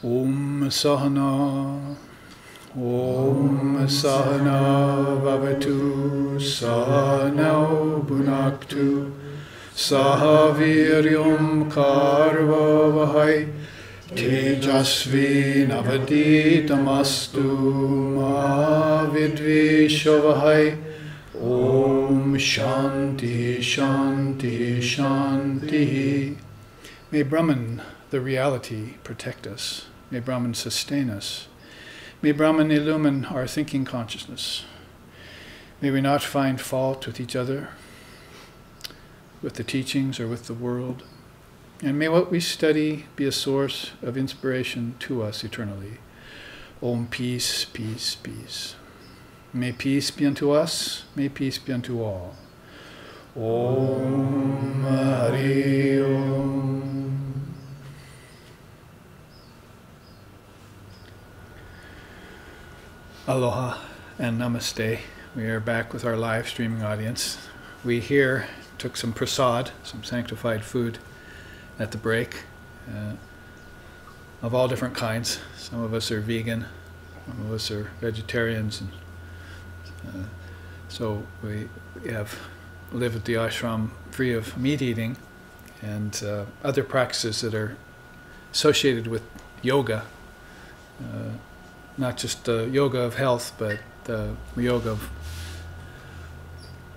Om Sahana, Om Sahana Bhavatu, Sahanau Bhunaktu, Sahaviryam Karvavahai, Tejasvi Navaditamastu, Ma Vidvishavahai. Om Shanti Shanti Shanti. May Brahman, the reality, protect us. May Brahman sustain us. May Brahman illumine our thinking consciousness. May we not find fault with each other, with the teachings, or with the world. And may what we study be a source of inspiration to us eternally. Om peace, peace, peace. May peace be unto us, may peace be unto all. Om Hari Om. Aloha and namaste. We are back with our live streaming audience. We here took some prasad, some sanctified food at the break, of all different kinds. Some of us are vegan, some of us are vegetarians, and so we live at the ashram free of meat eating and other practices that are associated with yoga, not just the yoga of health, but the yoga of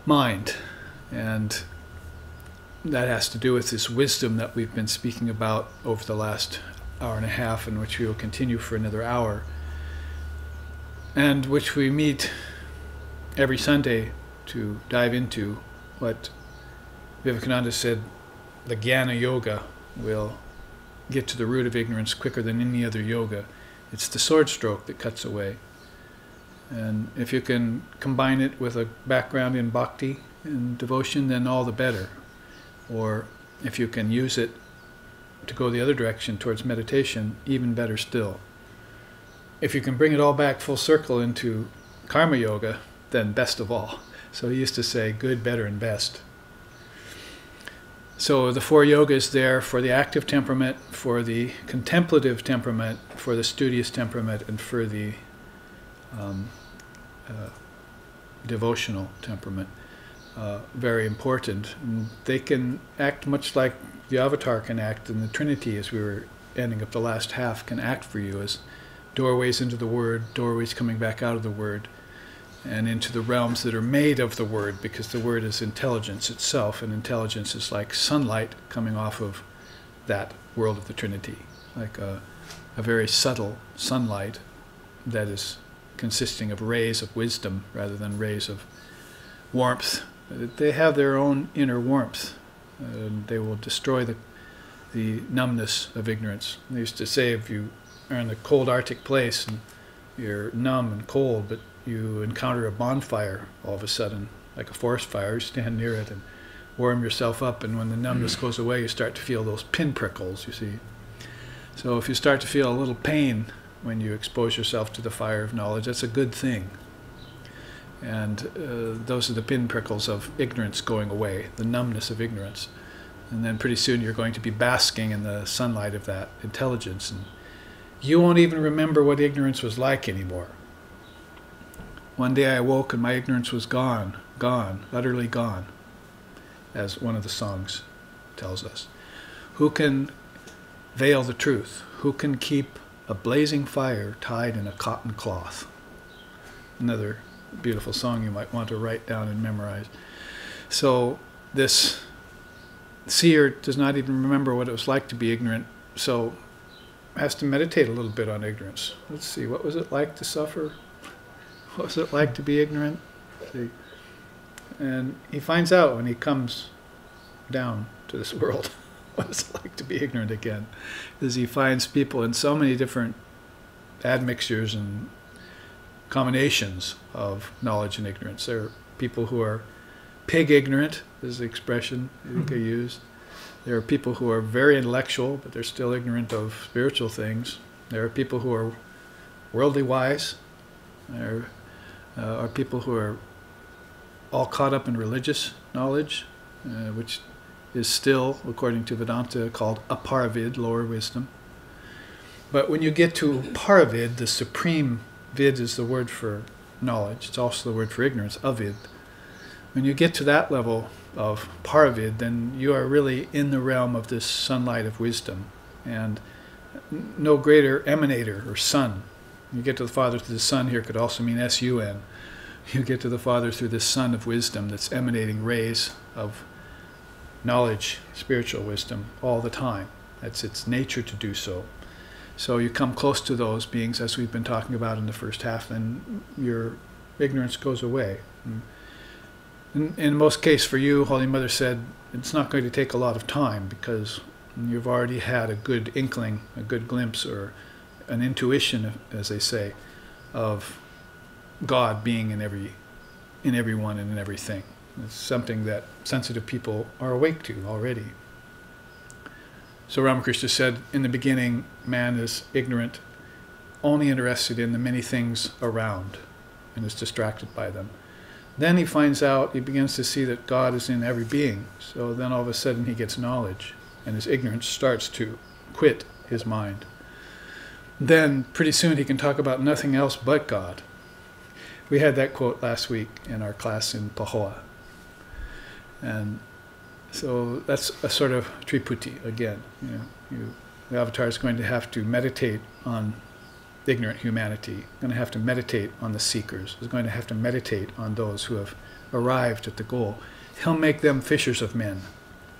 mind. And that has to do with this wisdom that we've been speaking about over the last hour and a half, and which we will continue for another hour, and which we meet every Sunday to dive into. What Vivekananda said, the Jnana Yoga will get to the root of ignorance quicker than any other yoga. It's the sword stroke that cuts away. And if you can combine it with a background in bhakti and devotion, then all the better. Or if you can use it to go the other direction towards meditation, even better still. If you can bring it all back full circle into karma yoga, then best of all. So he used to say good, better, and best. So the four yogas there for the active temperament, for the contemplative temperament, for the studious temperament, and for the devotional temperament. Very important. And they can act much like the avatar can act, and the Trinity, as we were ending up the last half, can act for you as doorways into the Word, doorways coming back out of the Word, and into the realms that are made of the Word, because the Word is intelligence itself, and intelligence is like sunlight coming off of that world of the Trinity, like a very subtle sunlight that is consisting of rays of wisdom rather than rays of warmth. They have their own inner warmth, and they will destroy the numbness of ignorance. They used to say if you are in a cold Arctic place and you're numb and cold, but you encounter a bonfire all of a sudden, like a forest fire, you stand near it and warm yourself up, and when the numbness goes away, you start to feel those pinprickles, you see. So if you start to feel a little pain when you expose yourself to the fire of knowledge, that's a good thing. And those are the pinprickles of ignorance going away, the numbness of ignorance. And then pretty soon you're going to be basking in the sunlight of that intelligence, and you won't even remember what ignorance was like anymore. One day I awoke and my ignorance was gone, gone, utterly gone, as one of the songs tells us. Who can veil the truth? Who can keep a blazing fire tied in a cotton cloth? Another beautiful song you might want to write down and memorize. So this seer does not even remember what it was like to be ignorant, so has to meditate a little bit on ignorance. Let's see, what was it like to suffer? What was it like to be ignorant? See. And he finds out when he comes down to this world what it's like to be ignorant again. Because he finds people in so many different admixtures and combinations of knowledge and ignorance. There are people who are pig ignorant, is the expression I think I used. There are people who are very intellectual, but they're still ignorant of spiritual things. There are people who are worldly wise. There are people who are all caught up in religious knowledge, which is still, according to Vedanta, called aparavid, lower wisdom. But when you get to paravid, the supreme vid is the word for knowledge. It's also the word for ignorance, avid. When you get to that level of paravid, then you are really in the realm of this sunlight of wisdom, and no greater emanator or sun. You get to the Father through the Son here could also mean S-U-N. You get to the Father through the Sun of wisdom that's emanating rays of knowledge, spiritual wisdom, all the time. That's its nature to do so. So you come close to those beings, as we've been talking about in the first half, then your ignorance goes away. In most cases for you, Holy Mother said, it's not going to take a lot of time because you've already had a good inkling, a good glimpse, or an intuition, as they say, of God being in everyone and in everything. It's something that sensitive people are awake to already. So Ramakrishna said, in the beginning, man is ignorant, only interested in the many things around, and is distracted by them. Then he finds out, he begins to see that God is in every being. So then all of a sudden he gets knowledge, and his ignorance starts to quit his mind. Then pretty soon he can talk about nothing else but God. We had that quote last week in our class in Pahoa. And so that's a sort of triputi again. The avatar is going to have to meditate on ignorant humanity, going to have to meditate on the seekers, is going to have to meditate on those who have arrived at the goal. He'll make them fishers of men,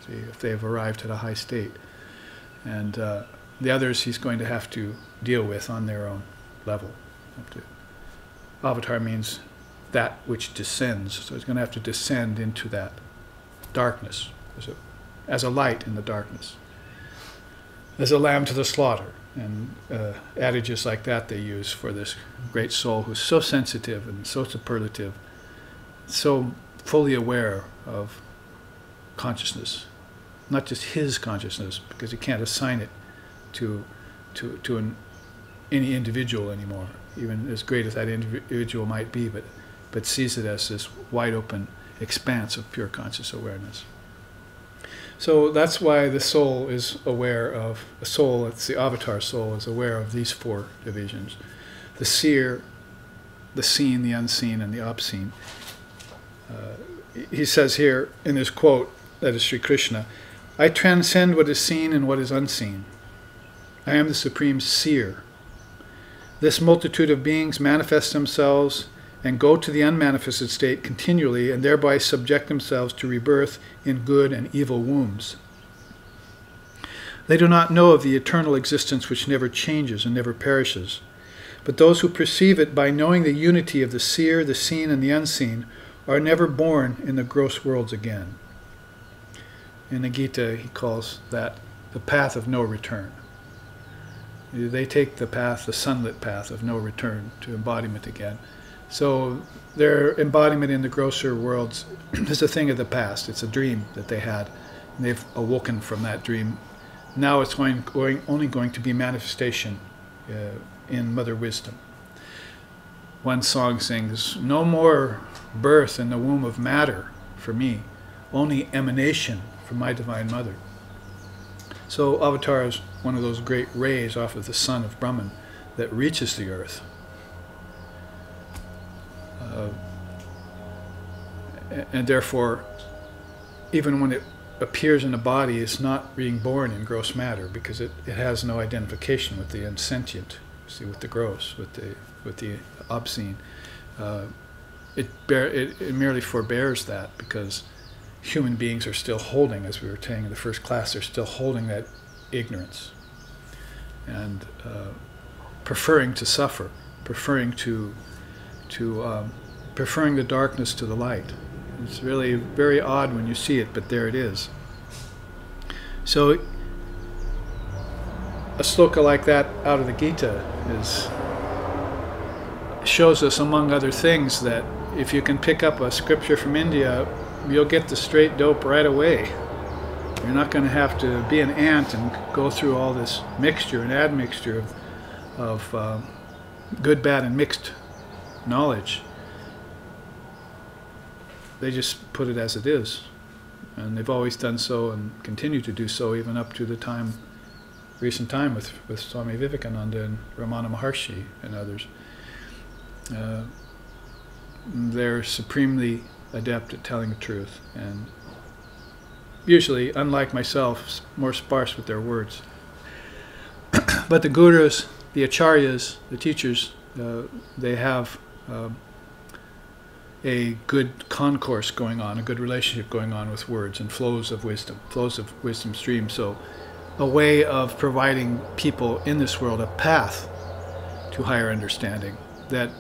see, if they have arrived at a high state. And the others he's going to have to deal with on their own level. Avatar means that which descends, so he's going to have to descend into that darkness, as a light in the darkness, as a lamb to the slaughter, and adages like that they use for this great soul who's so sensitive and so superlative, so fully aware of consciousness, not just his consciousness, because he can't assign it to any individual anymore, even as great as that individual might be, but sees it as this wide open expanse of pure conscious awareness. So that's why the soul is aware of, the soul, it's the avatar soul, is aware of these four divisions. The seer, the seen, the unseen, and the obscene. He says here in his quote, that is Sri Krishna, I transcend what is seen and what is unseen. I am the supreme seer. This multitude of beings manifest themselves and go to the unmanifested state continually, and thereby subject themselves to rebirth in good and evil wombs. They do not know of the eternal existence which never changes and never perishes. But those who perceive it by knowing the unity of the seer, the seen, and the unseen are never born in the gross worlds again. In the Gita, he calls that the path of no return. They take the path, the sunlit path of no return to embodiment again. So their embodiment in the grosser worlds is a thing of the past. It's a dream that they had, and they've awoken from that dream. Now it's only going to be manifestation in Mother Wisdom. One song sings, no more birth in the womb of matter for me, only emanation from my Divine Mother. So Avatar is one of those great rays off of the sun of Brahman that reaches the earth. And therefore, even when it appears in a body, it's not being born in gross matter, because it has no identification with the insentient, see, with the gross, with the obscene. It merely forbears that, because human beings are still holding, as we were saying in the first class, they're still holding that ignorance and preferring to suffer, preferring preferring the darkness to the light. It's really very odd when you see it, but there it is. So a sloka like that out of the Gita shows us, among other things, that if you can pick up a scripture from India, you'll get the straight dope right away. You're not going to have to be an ant and go through all this mixture and admixture of good, bad, and mixed knowledge. They just put it as it is. And they've always done so and continue to do so even up to the time recent time with Swami Vivekananda and Ramana Maharshi and others. They're supremely adept at telling the truth, and usually, unlike myself, more sparse with their words. But the gurus, the acharyas, the teachers, they have a good concourse going on, a good relationship going on with words and flows of wisdom streams. So a way of providing people in this world a path to higher understanding that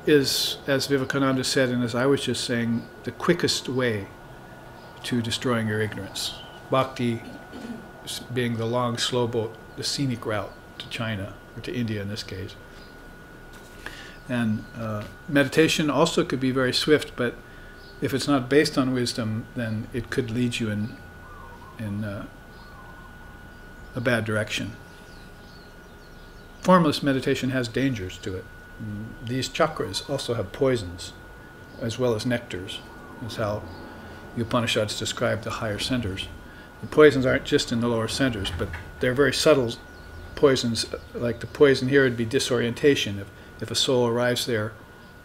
is, as Vivekananda said, and as I was just saying, the quickest way to destroying your ignorance. Bhakti being the long, slow boat, the scenic route to China, or to India in this case. And meditation also could be very swift, but if it's not based on wisdom, then it could lead you in a bad direction. Formless meditation has dangers to it. These chakras also have poisons, as well as nectars. That's how the Upanishads describe the higher centers. The poisons aren't just in the lower centers, but they're very subtle poisons. Like the poison here would be disorientation. If a soul arrives there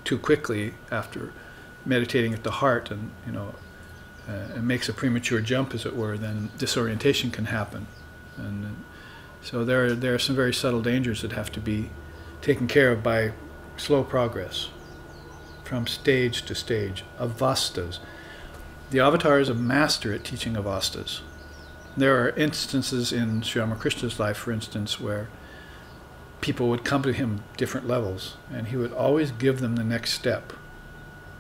too quickly after meditating at the heart, and it makes a premature jump, as it were, then disorientation can happen. And so there are some very subtle dangers that have to be taken care of by slow progress, from stage to stage. Avastas. The Avatar is a master at teaching avastas. There are instances in Sri Ramakrishna's life, for instance, where people would come to him different levels, and he would always give them the next step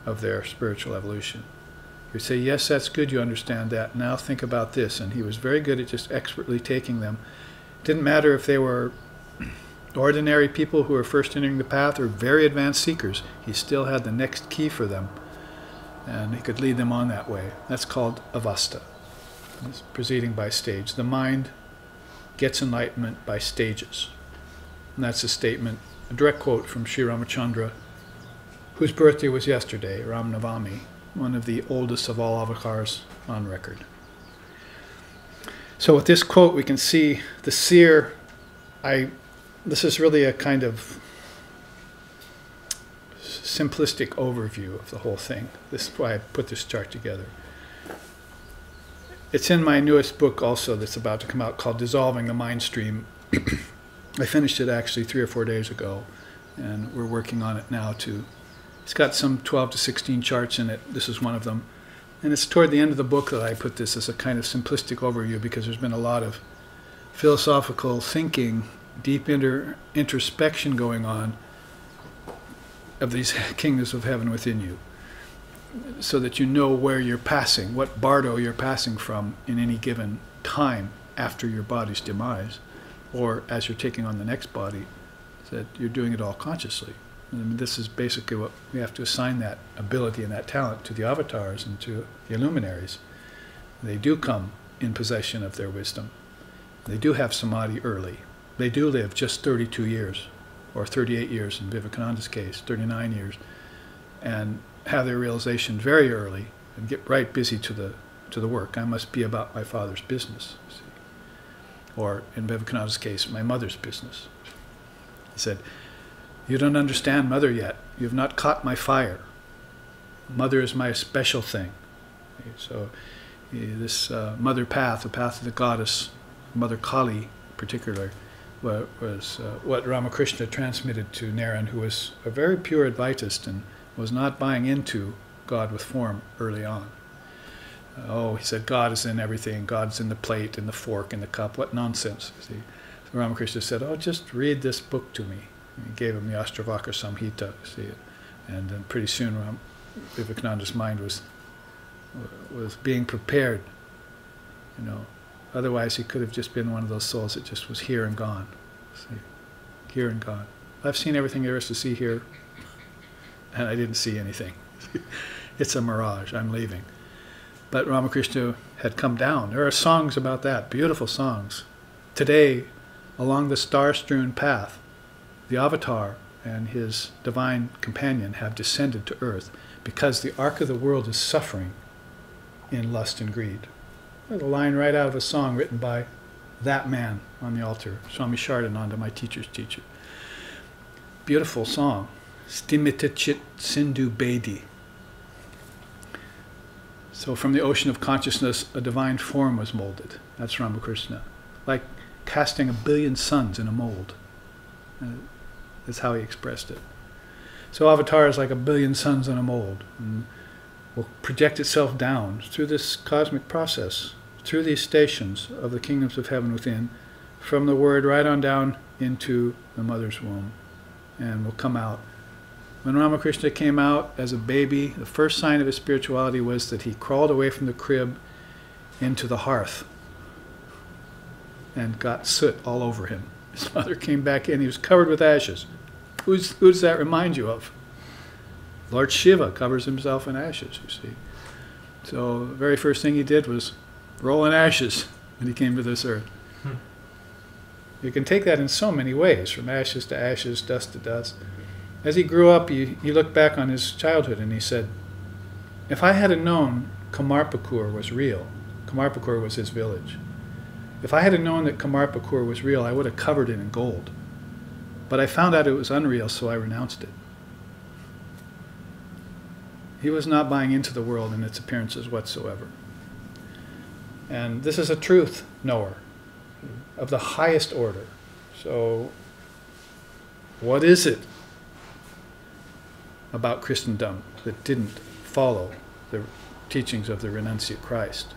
of their spiritual evolution. He would say, yes, that's good, you understand that, now think about this. And he was very good at just expertly taking them. It didn't matter if they were ordinary people who were first entering the path or very advanced seekers. He still had the next key for them, and he could lead them on that way. That's called avasta. It's proceeding by stage. The mind gets enlightenment by stages. And that's a statement, a direct quote from Sri Ramachandra, whose birthday was yesterday, Ram Navami, one of the oldest of all avatars on record. So with this quote, we can see the seer. This is really a kind of simplistic overview of the whole thing. This is why I put this chart together. It's in my newest book also that's about to come out, called Dissolving the Mind Stream. I finished it actually 3 or 4 days ago, and we're working on it now too. It's got some 12 to 16 charts in it. This is one of them. And it's toward the end of the book that I put this as a kind of simplistic overview, because there's been a lot of philosophical thinking, deep introspection going on of these kingdoms of heaven within you, so that you know where you're passing, what bardo you're passing from in any given time after your body's demise, or as you're taking on the next body, so that you're doing it all consciously. I mean, this is basically what we have to assign, that ability and that talent to the avatars and to the illuminaries. They do come in possession of their wisdom. They do have samadhi early. They do live just 32 years, or 38 years in Vivekananda's case, 39 years, and have their realization very early and get right busy to the work. I must be about my father's business. See? Or in Vivekananda's case, my mother's business. He said, you don't understand Mother yet. You have not caught my fire. Mother is my special thing. So this mother path, the path of the goddess, Mother Kali in particular, was what Ramakrishna transmitted to Naren, who was a very pure Advaitist and was not buying into God with form early on. He said, God is in everything. God's in the plate, in the fork, in the cup. What nonsense. See? So Ramakrishna said, just read this book to me. And he gave him the Ashtavakra Samhita. See? And then pretty soon Vivekananda's mind was being prepared. Otherwise he could have just been one of those souls that just was here and gone. See? Here and gone. I've seen everything there is to see here, and I didn't see anything. It's a mirage. I'm leaving. But Ramakrishna had come down. There are songs about that, beautiful songs. Today, along the star-strewn path, the Avatar and his divine companion have descended to earth because the arc of the world is suffering in lust and greed. There's a line right out of a song written by that man on the altar, Swami Shardananda, my teacher's teacher. Beautiful song. Stimita Chit Sindhu Bedi. So from the ocean of consciousness, a divine form was molded. That's Ramakrishna. Like casting a billion suns in a mold. That's how he expressed it. So Avatar is like a billion suns in a mold. And will project itself down through this cosmic process, through these stations of the kingdoms of heaven within, from the Word right on down into the mother's womb, and will come out. When Ramakrishna came out as a baby, the first sign of his spirituality was that he crawled away from the crib into the hearth and got soot all over him. His mother came back in, he was covered with ashes. Who does that remind you of? Lord Shiva covers himself in ashes, you see. So the very first thing he did was roll in ashes when he came to this earth. You can take that in so many ways, from ashes to ashes, dust to dust. As he grew up, he looked back on his childhood and he said, if I had known Kamarpakur was real, Kamarpakur was his village, if I had known that Kamarpakur was real, I would have covered it in gold. But I found out it was unreal, so I renounced it. He was not buying into the world and its appearances whatsoever. And this is a truth knower of the highest order. So, what is it about Christendom that didn't follow the teachings of the renunciate Christ?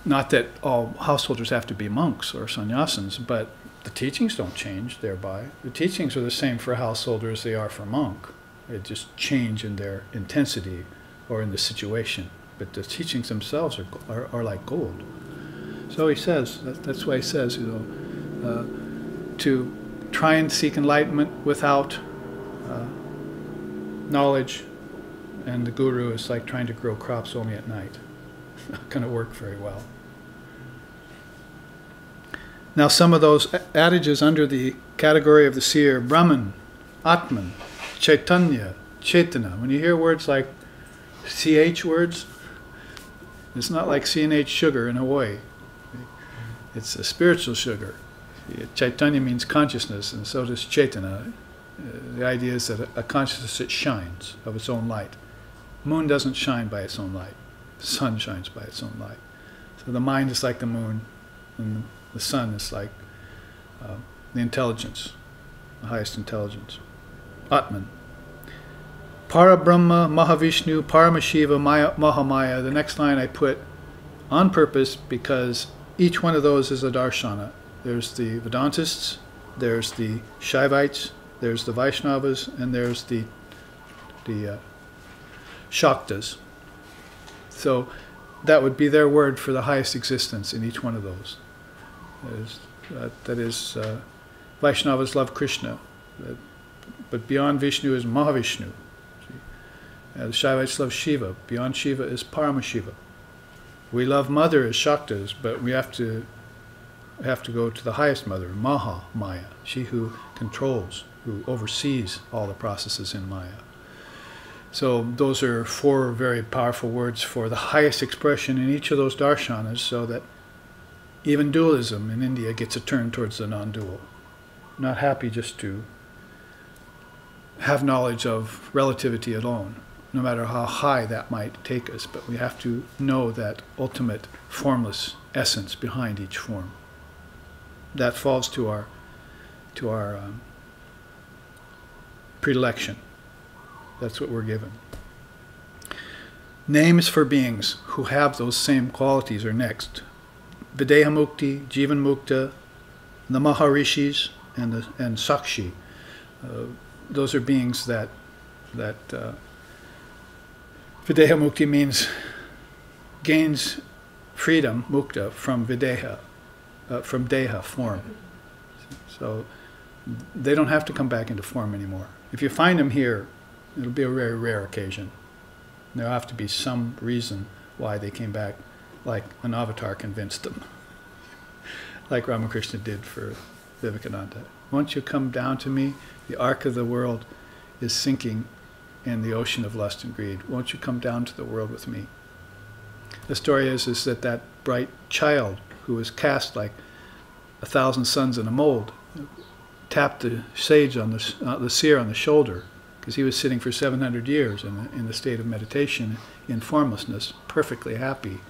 Not that all householders have to be monks or sannyasins, but the teachings don't change thereby. The teachings are the same for a householder as they are for a monk. They just change in their intensity or in the situation. But the teachings themselves are like gold. So he says, that's why he says, to try and seek enlightenment without knowledge and the guru is like trying to grow crops only at night. It's not going to work very well. Now some of those adages under the category of the seer, Brahman, Atman, Chaitanya, Chaitana. When you hear words like CH words, it's not like CNH sugar in Hawaii. It's a spiritual sugar. Chaitanya means consciousness, and so does Chaitana. The idea is that a consciousness that shines of its own light. Moon doesn't shine by its own light. The sun shines by its own light. So the mind is like the moon, and the sun is like the intelligence, the highest intelligence. Atman. Parabrahma, Mahavishnu, Paramashiva, Mahamaya. The next line I put on purpose because each one of those is a darshana. There's the Vedantists, there's the Shaivites, there's the Vaishnavas, and there's the Shaktas. So that would be their word for the highest existence in each one of those. That is Vaishnavas love Krishna, but beyond Vishnu is Mahavishnu. The Shaivites love Shiva. Beyond Shiva is Paramashiva. We love Mother as Shaktas, but we have to go to the highest Mother, Maha Maya, she who controls, who oversees all the processes in Maya. So those are four very powerful words for the highest expression in each of those darshanas, so that even dualism in India gets a turn towards the non-dual. Not happy just to have knowledge of relativity alone, no matter how high that might take us, but we have to know that ultimate formless essence behind each form. That falls to our predilection. That's what we're given. Names for beings who have those same qualities are next. Videha Mukti, Jivan Mukta, the Maharishis, and Sakshi. Those are beings that Videha Mukti means gains freedom, Mukta, from Videha, from Deha, form. So they don't have to come back into form anymore. If you find them here, it'll be a very rare occasion. There'll have to be some reason why they came back, like an avatar convinced them, like Ramakrishna did for Vivekananda. Once you come down to me, the ark of the world is sinking in the ocean of lust and greed. Won't you come down to the world with me? The story is that bright child who was cast like 1,000 suns in a mold, tapped the sage on the seer on the shoulder, because he was sitting for 700 years in the state of meditation, in formlessness, perfectly happy,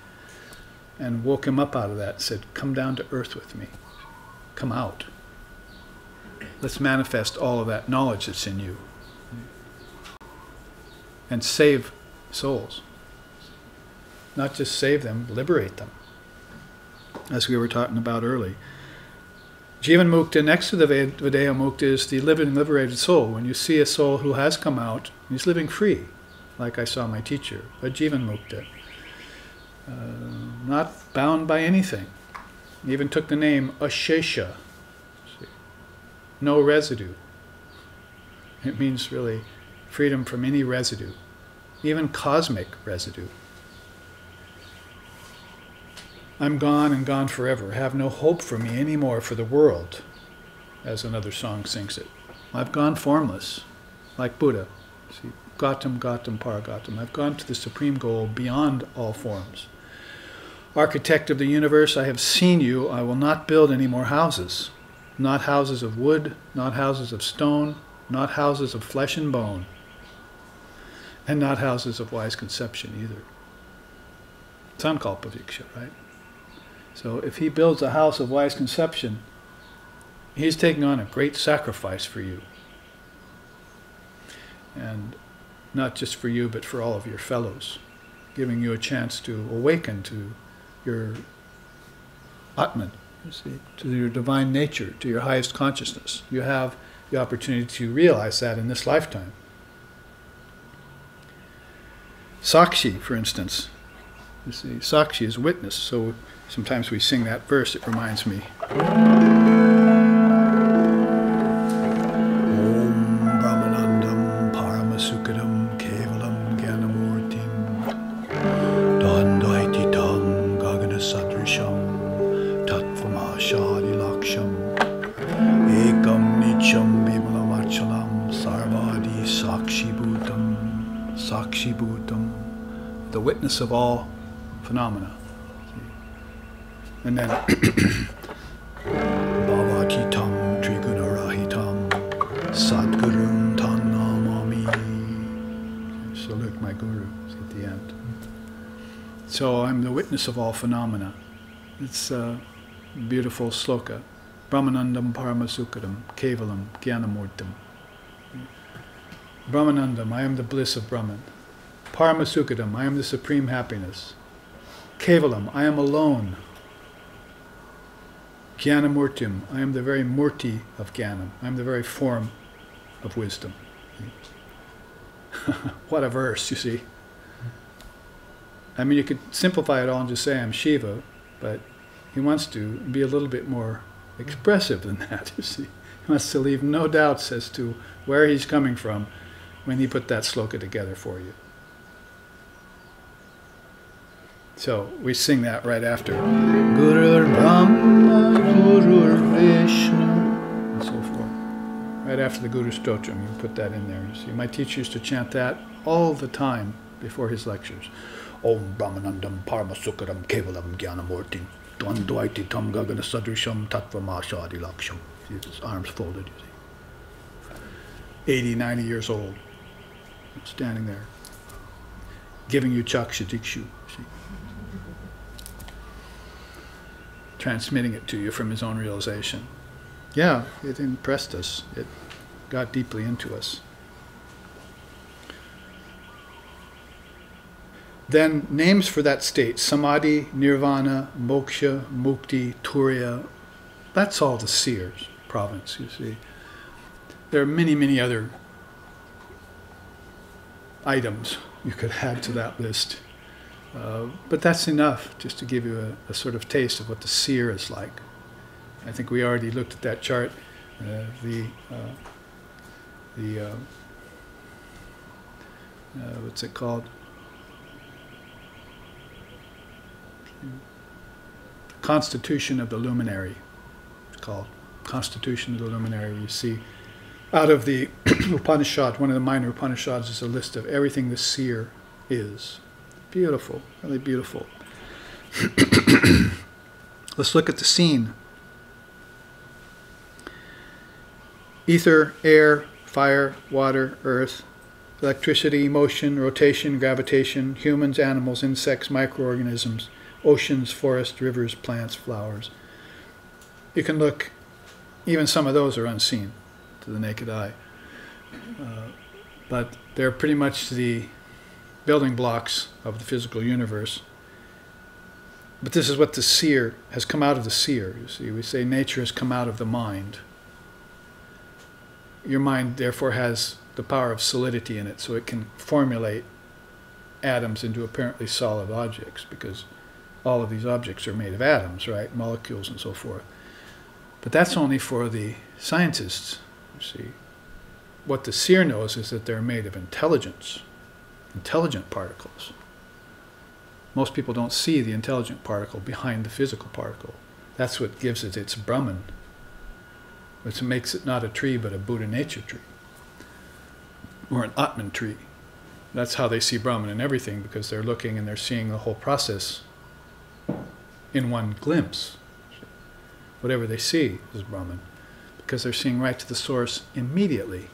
and woke him up out of that and said, "Come down to earth with me. Come out. Let's manifest all of that knowledge that's in you and save souls. Not just save them, liberate them," as we were talking about early. Jivan Mukta, next to the Videha Mukta, is the living, liberated soul. When you see a soul who has come out, he's living free, like I saw my teacher, a Jivan Mukta. Not bound by anything. He even took the name Ashesha. No residue. It means really freedom from any residue, even cosmic residue. "I'm gone and gone forever. Have no hope for me anymore for the world," as another song sings it. I've gone formless, like Buddha. See, Gatam, Gatam, Paragatam. I've gone to the supreme goal beyond all forms. "Architect of the universe, I have seen you. I will not build any more houses. Not houses of wood, not houses of stone, not houses of flesh and bone, and not houses of wise conception either." Sankalpa Viksha, right? So if he builds a house of wise conception, he's taking on a great sacrifice for you. And not just for you, but for all of your fellows, giving you a chance to awaken to your Atman, you see, to your divine nature, to your highest consciousness. You have the opportunity to realize that in this lifetime. Sakshi, for instance. You see, Sakshi is witness, so sometimes we sing that verse, it reminds me. Om Brahmanandam Paramasukadam Kevalam Gyanamurtim Dandvaititam Gagana Sadrisham Tattvamashadi Laksham Ekam Nicham Bimalamarchalam Sarvadi Sakshi Bhutam, the witness of all phenomena. And then Babaji Tam Trigunarahitam Sadgurum Tanamami. Salute my Guru at the end. So I'm the witness of all phenomena. It's a beautiful sloka. Brahmanandam Paramasukadam Kevalam Gyanamurtam. Brahmanandam, I am the bliss of Brahman. Paramasukadam, I am the supreme happiness. Kevalam, I am alone. Jnanamurtim, I am the very murti of Jnanam. I am the very form of wisdom. What a verse, you see. I mean, you could simplify it all and just say I'm Shiva, but he wants to be a little bit more expressive than that, you see. He wants to leave no doubts as to where he's coming from when he put that sloka together for you. So we sing that right after Guru Brahma, Guru Vishnu, and so forth. Right after the Guru Stotram, you put that in there. You see, my teacher used to chant that all the time before his lectures. Om Brahmanandam Paramasukadam Kevalam Jnanamurtim Dvandvaiti Tam Gagana Sadrisham Tattvamashadi Laksham. His arms folded, you see. 80, 90 years old, standing there, giving you Chaksha Dikshu, see. Transmitting it to you from his own realization. Yeah, it impressed us. It got deeply into us. Then names for that state: Samadhi, Nirvana, Moksha, Mukti, Turiya. That's all the seers' province, you see. There are many, many other items you could add to that list. But that's enough just to give you a sort of taste of what the seer is like. I think we already looked at that chart. What's it called? The Constitution of the Luminary. It's called Constitution of the Luminary. You see, out of the Upanishad, one of the minor Upanishads is a list of everything the seer is. Beautiful, really beautiful. Let's look at the scene. Ether, air, fire, water, earth, electricity, motion, rotation, gravitation, humans, animals, insects, microorganisms, oceans, forests, rivers, plants, flowers. You can look, even some of those are unseen to the naked eye. But they're pretty much the building blocks of the physical universe. But this is what the seer has come out of the seer. You see, we say nature has come out of the mind. Your mind, therefore, has the power of solidity in it, so it can formulate atoms into apparently solid objects, because all of these objects are made of atoms, right? Molecules and so forth. But that's only for the scientists, you see. What the seer knows is that they're made of intelligence, intelligent particles. Most people don't see the intelligent particle behind the physical particle. That's what gives it its Brahman, which makes it not a tree but a Buddha nature tree, or an Atman tree. That's how they see Brahman in everything, because they're looking and they're seeing the whole process in one glimpse. Whatever they see is Brahman, because they're seeing right to the source immediately,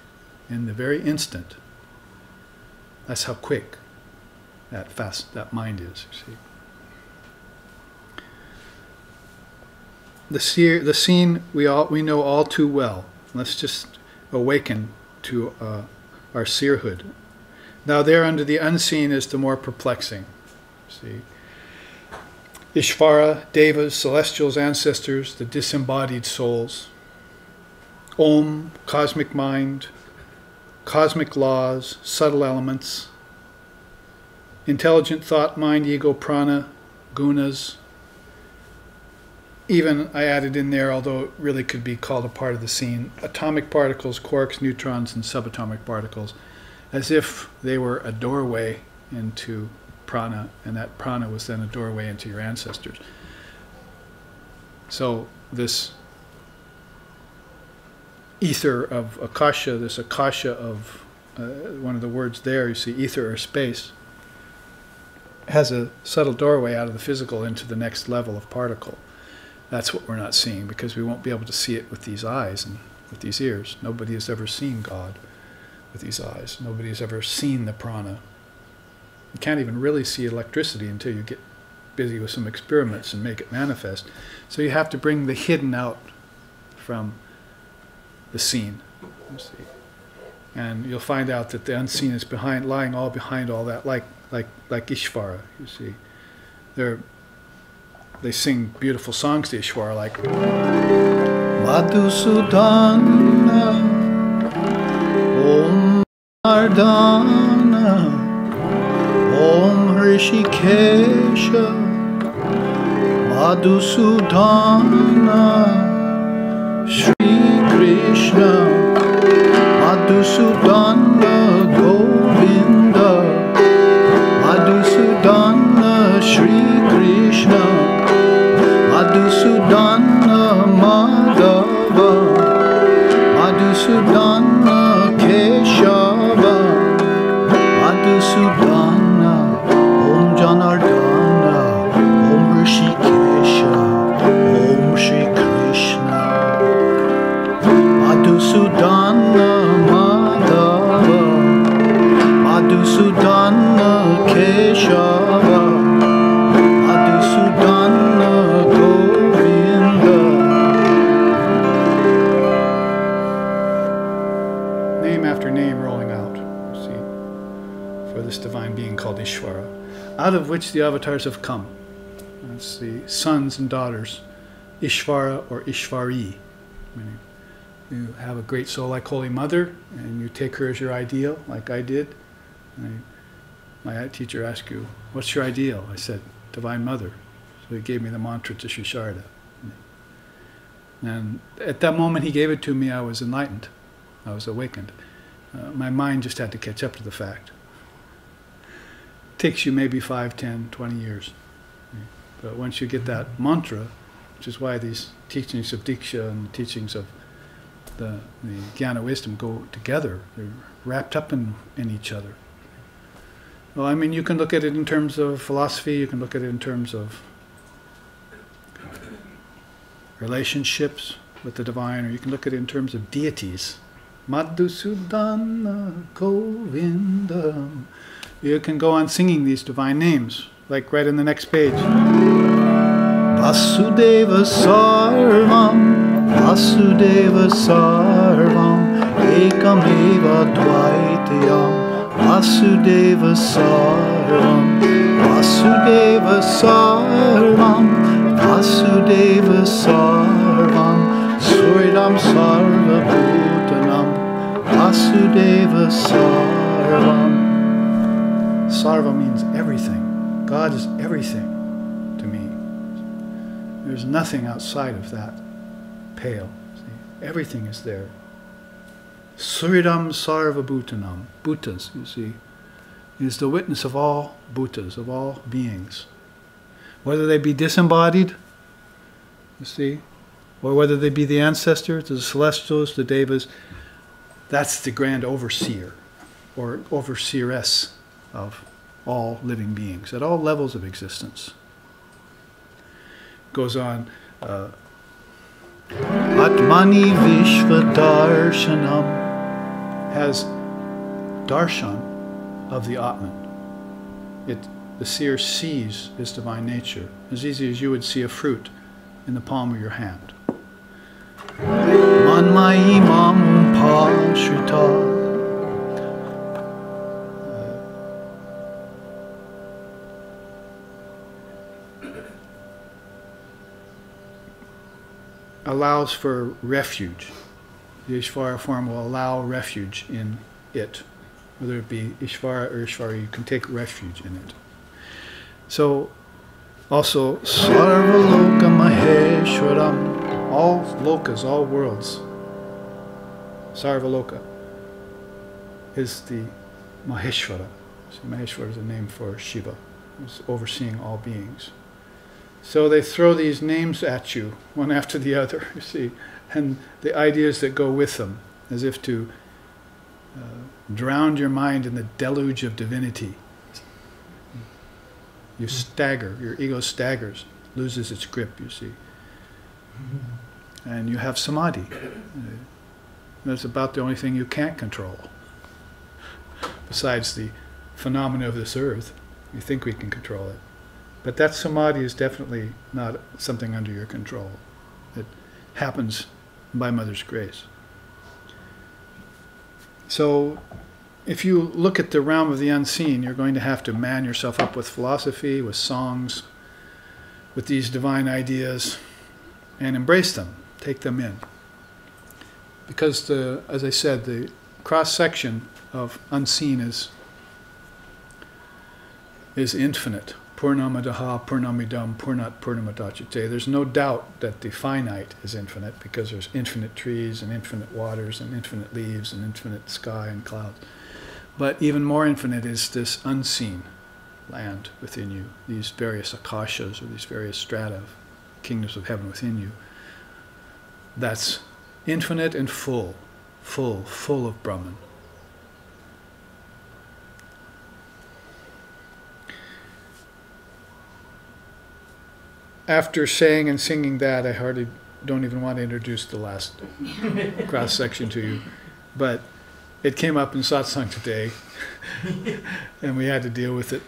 in the very instant. That's how quick that fast that mind is, you see. The scene we know all too well. Let's just awaken to our seerhood. Now there under the unseen is the more perplexing. See, Ishvara, Devas, celestials, ancestors, the disembodied souls. Om, cosmic mind, cosmic laws, subtle elements, intelligent thought, mind, ego, prana, gunas. Even I added in there, although it really could be called a part of the scene, atomic particles, quarks, neutrons, and subatomic particles, as if they were a doorway into prana, and that prana was then a doorway into your ancestors. So this ether of akasha, this akasha of one of the words there, you see, ether or space, has a subtle doorway out of the physical into the next level of particle. That's what we're not seeing, because we won't be able to see it with these eyes and with these ears. Nobody has ever seen God with these eyes. Nobody has ever seen the prana. You can't even really see electricity until you get busy with some experiments and make it manifest. So you have to bring the hidden out from the seen, you see. And you'll find out that the unseen is lying all behind all that, like Ishvara, you see. They sing beautiful songs to Ishvara, like Madhusudana, Om Ardana, Om Rishikesha, Madhusudana, Shri Krishna, Madhusudana Govinda, Madhusudana Shri Krishna, Madhusudana Madhava, Madhusudana Keshava, Madhusudana Om Janardana, Om Rishikesha, Om Shri Krishna, Madhusudana Madhava, Madhusudana Keshava, Madhusudana Govinda. Name after name rolling out, you see, for this divine being called Ishvara, out of which the avatars have come. That's the sons and daughters, Ishvara or Ishvari, meaning you have a great soul like Holy Mother, and you take her as your ideal, like I did. My teacher asked you, what's your ideal? I said, Divine Mother. So he gave me the mantra to Shisharda. And at that moment he gave it to me, I was enlightened. I was awakened. My mind just had to catch up to the fact. It takes you maybe 5, 10, 20 years. But once you get that mantra, which is why these teachings of Diksha and the teachings of the Jnana wisdom go together. They're wrapped up in each other. Well, I mean, you can look at it in terms of philosophy, you can look at it in terms of relationships with the divine, or you can look at it in terms of deities. Madhusudana Govinda. You can go on singing these divine names, like right in the next page. Vasudeva Sarvam, Vasudeva Sarvam, Ekameva Dvaitayam, Vasudeva Sarvam, Vasudeva Sarvam, Vasudeva Sarvam, Suridam Sarva Bhutanam, Vasudeva Sarvam. Sarva means everything. God is everything to me. There's nothing outside of that pale. See? Everything is there. Suridam Sarva Bhutanam. Bhutas, you see, is the witness of all Bhutas, of all beings. Whether they be disembodied, you see, or whether they be the ancestors, the celestials, the devas, that's the grand overseer, or overseeress of all living beings, at all levels of existence. Goes on, Atmani Vishva Darshanam, has darshan of the Atman. The seer sees his divine nature, as easy as you would see a fruit in the palm of your hand. Manmai Mamum Pashrita, allows for refuge. The Ishvara form will allow refuge in it. Whether it be Ishvara or Ishvara, you can take refuge in it. So, also, Sarvaloka Maheshwaram, all lokas, all worlds. Sarvaloka is the Maheshwara. So Maheshwara is a name for Shiva, who's overseeing all beings. So they throw these names at you, one after the other, you see, and the ideas that go with them, as if to drown your mind in the deluge of divinity. You stagger, your ego staggers, loses its grip, you see. And you have samadhi. That's about the only thing you can't control. Besides the phenomena of this earth, you think we can control it. But that samadhi is definitely not something under your control. It happens by Mother's grace. So, if you look at the realm of the unseen, you're going to have to man yourself up with philosophy, with songs, with these divine ideas, and embrace them, take them in. Because, as I said, the cross-section of unseen is infinite. Purnamadaha, Purnamidam, Purnat, Purnamadachite. There's no doubt that the finite is infinite, because there's infinite trees and infinite waters and infinite leaves and infinite sky and clouds. But even more infinite is this unseen land within you, these various akashas, or these various strata of kingdoms of heaven within you. That's infinite and full of Brahman. After saying and singing that, I hardly don't even want to introduce the last cross-section to you. But it came up in satsang today, and we had to deal with it.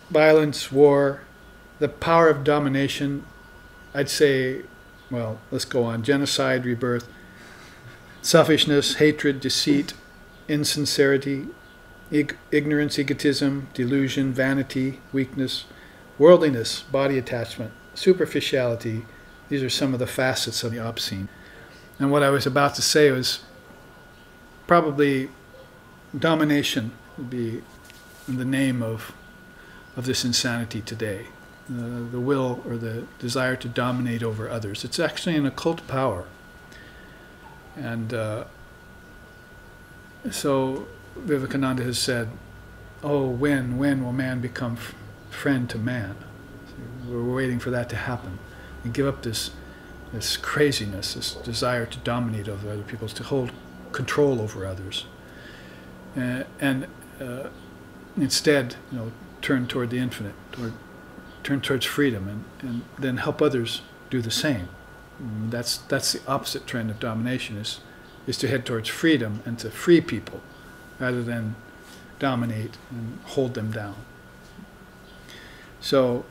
Violence, war, the power of domination, I'd say, well, let's go on. Genocide, rebirth, selfishness, hatred, deceit, insincerity, ignorance, egotism, delusion, vanity, weakness, worldliness, body attachment, superficiality. These are some of the facets of the obscene. And what I was about to say was probably domination would be in the name of this insanity today. The will or the desire to dominate over others. It's actually an occult power. And so Vivekananda has said, oh, when will man become friend to man? So we're waiting for that to happen. And give up this craziness, this desire to dominate over other people, to hold control over others. And instead, turn toward the infinite, turn towards freedom, and then help others do the same. That's the opposite trend of domination, is to head towards freedom and to free people rather than dominate and hold them down. So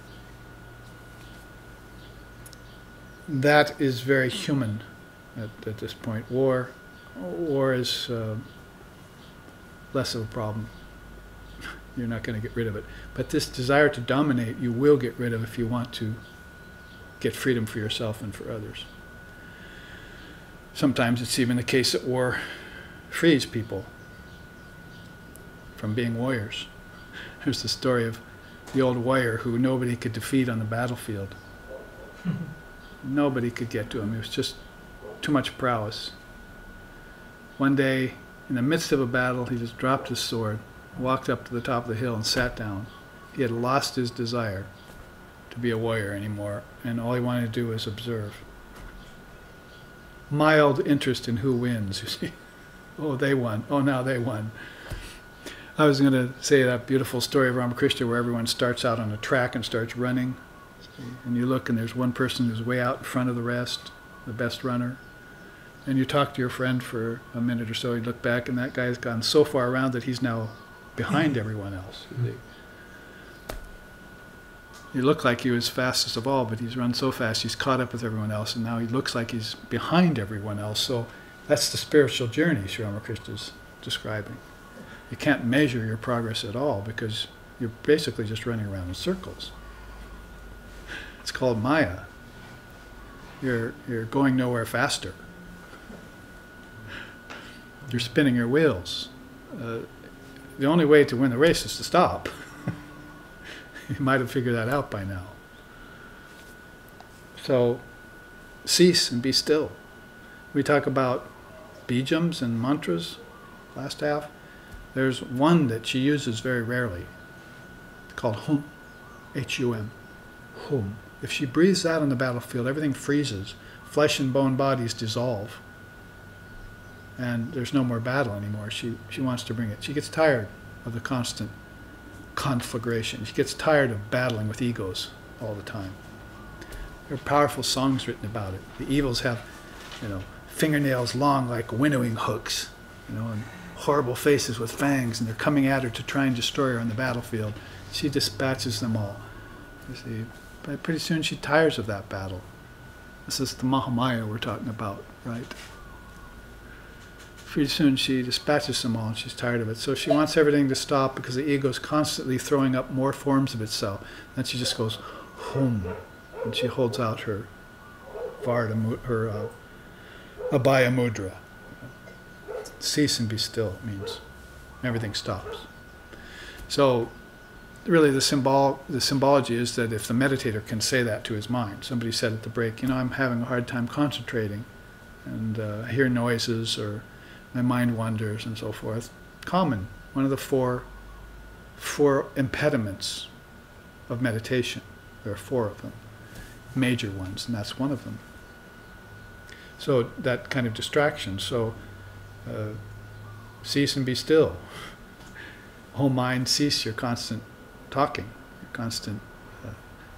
that is very human at this point. War is less of a problem. You're not going to get rid of it. But this desire to dominate, you will get rid of if you want to get freedom for yourself and for others. Sometimes it's even the case that war frees people from being warriors. There's the story of the old warrior who nobody could defeat on the battlefield. Nobody could get to him. It was just too much prowess. One day, in the midst of a battle, he just dropped his sword, walked up to the top of the hill and sat down. He had lost his desire to be a warrior anymore, and all he wanted to do was observe. Mild interest in who wins, you see. Oh, they won. Oh, now they won. I was going to say that beautiful story of Ramakrishna where everyone starts out on a track and starts running. And you look and there's one person who's way out in front of the rest, the best runner. And you talk to your friend for a minute or so, you look back and that guy's gone so far around that he's now behind everyone else. He looked like he was fastest of all, but he's run so fast he's caught up with everyone else, and now he looks like he's behind everyone else. So that's the spiritual journey Sri Ramakrishna is describing. You can't measure your progress at all because you're basically just running around in circles. It's called Maya. You're going nowhere faster. You're spinning your wheels. The only way to win the race is to stop. You might have figured that out by now. So, cease and be still. We talk about bijams and mantras last half. There's one that she uses very rarely, called hum, H-U-M, hum. If she breathes that on the battlefield, everything freezes. Flesh and bone bodies dissolve. And there's no more battle anymore. She wants to bring it. She gets tired of the constant conflagration. She gets tired of battling with egos all the time. There are powerful songs written about it. The evils have, fingernails long like winnowing hooks, and horrible faces with fangs, and they're coming at her to try and destroy her on the battlefield. She dispatches them all. You see, but pretty soon she tires of that battle. This is the Mahamaya we're talking about, right? Pretty soon she dispatches them all and she's tired of it. So she wants everything to stop because the ego is constantly throwing up more forms of itself. Then she just goes, hum, and she holds out her Abhaya mudra. Cease and be still means everything stops. So really the symbology is that if the meditator can say that to his mind, somebody said at the break, I'm having a hard time concentrating, and I hear noises or my mind wanders and so forth. Common, one of the four impediments of meditation. There are 4 of them, major ones, and that's one of them. So that kind of distraction. So cease and be still. Whole mind, cease your constant talking, your constant.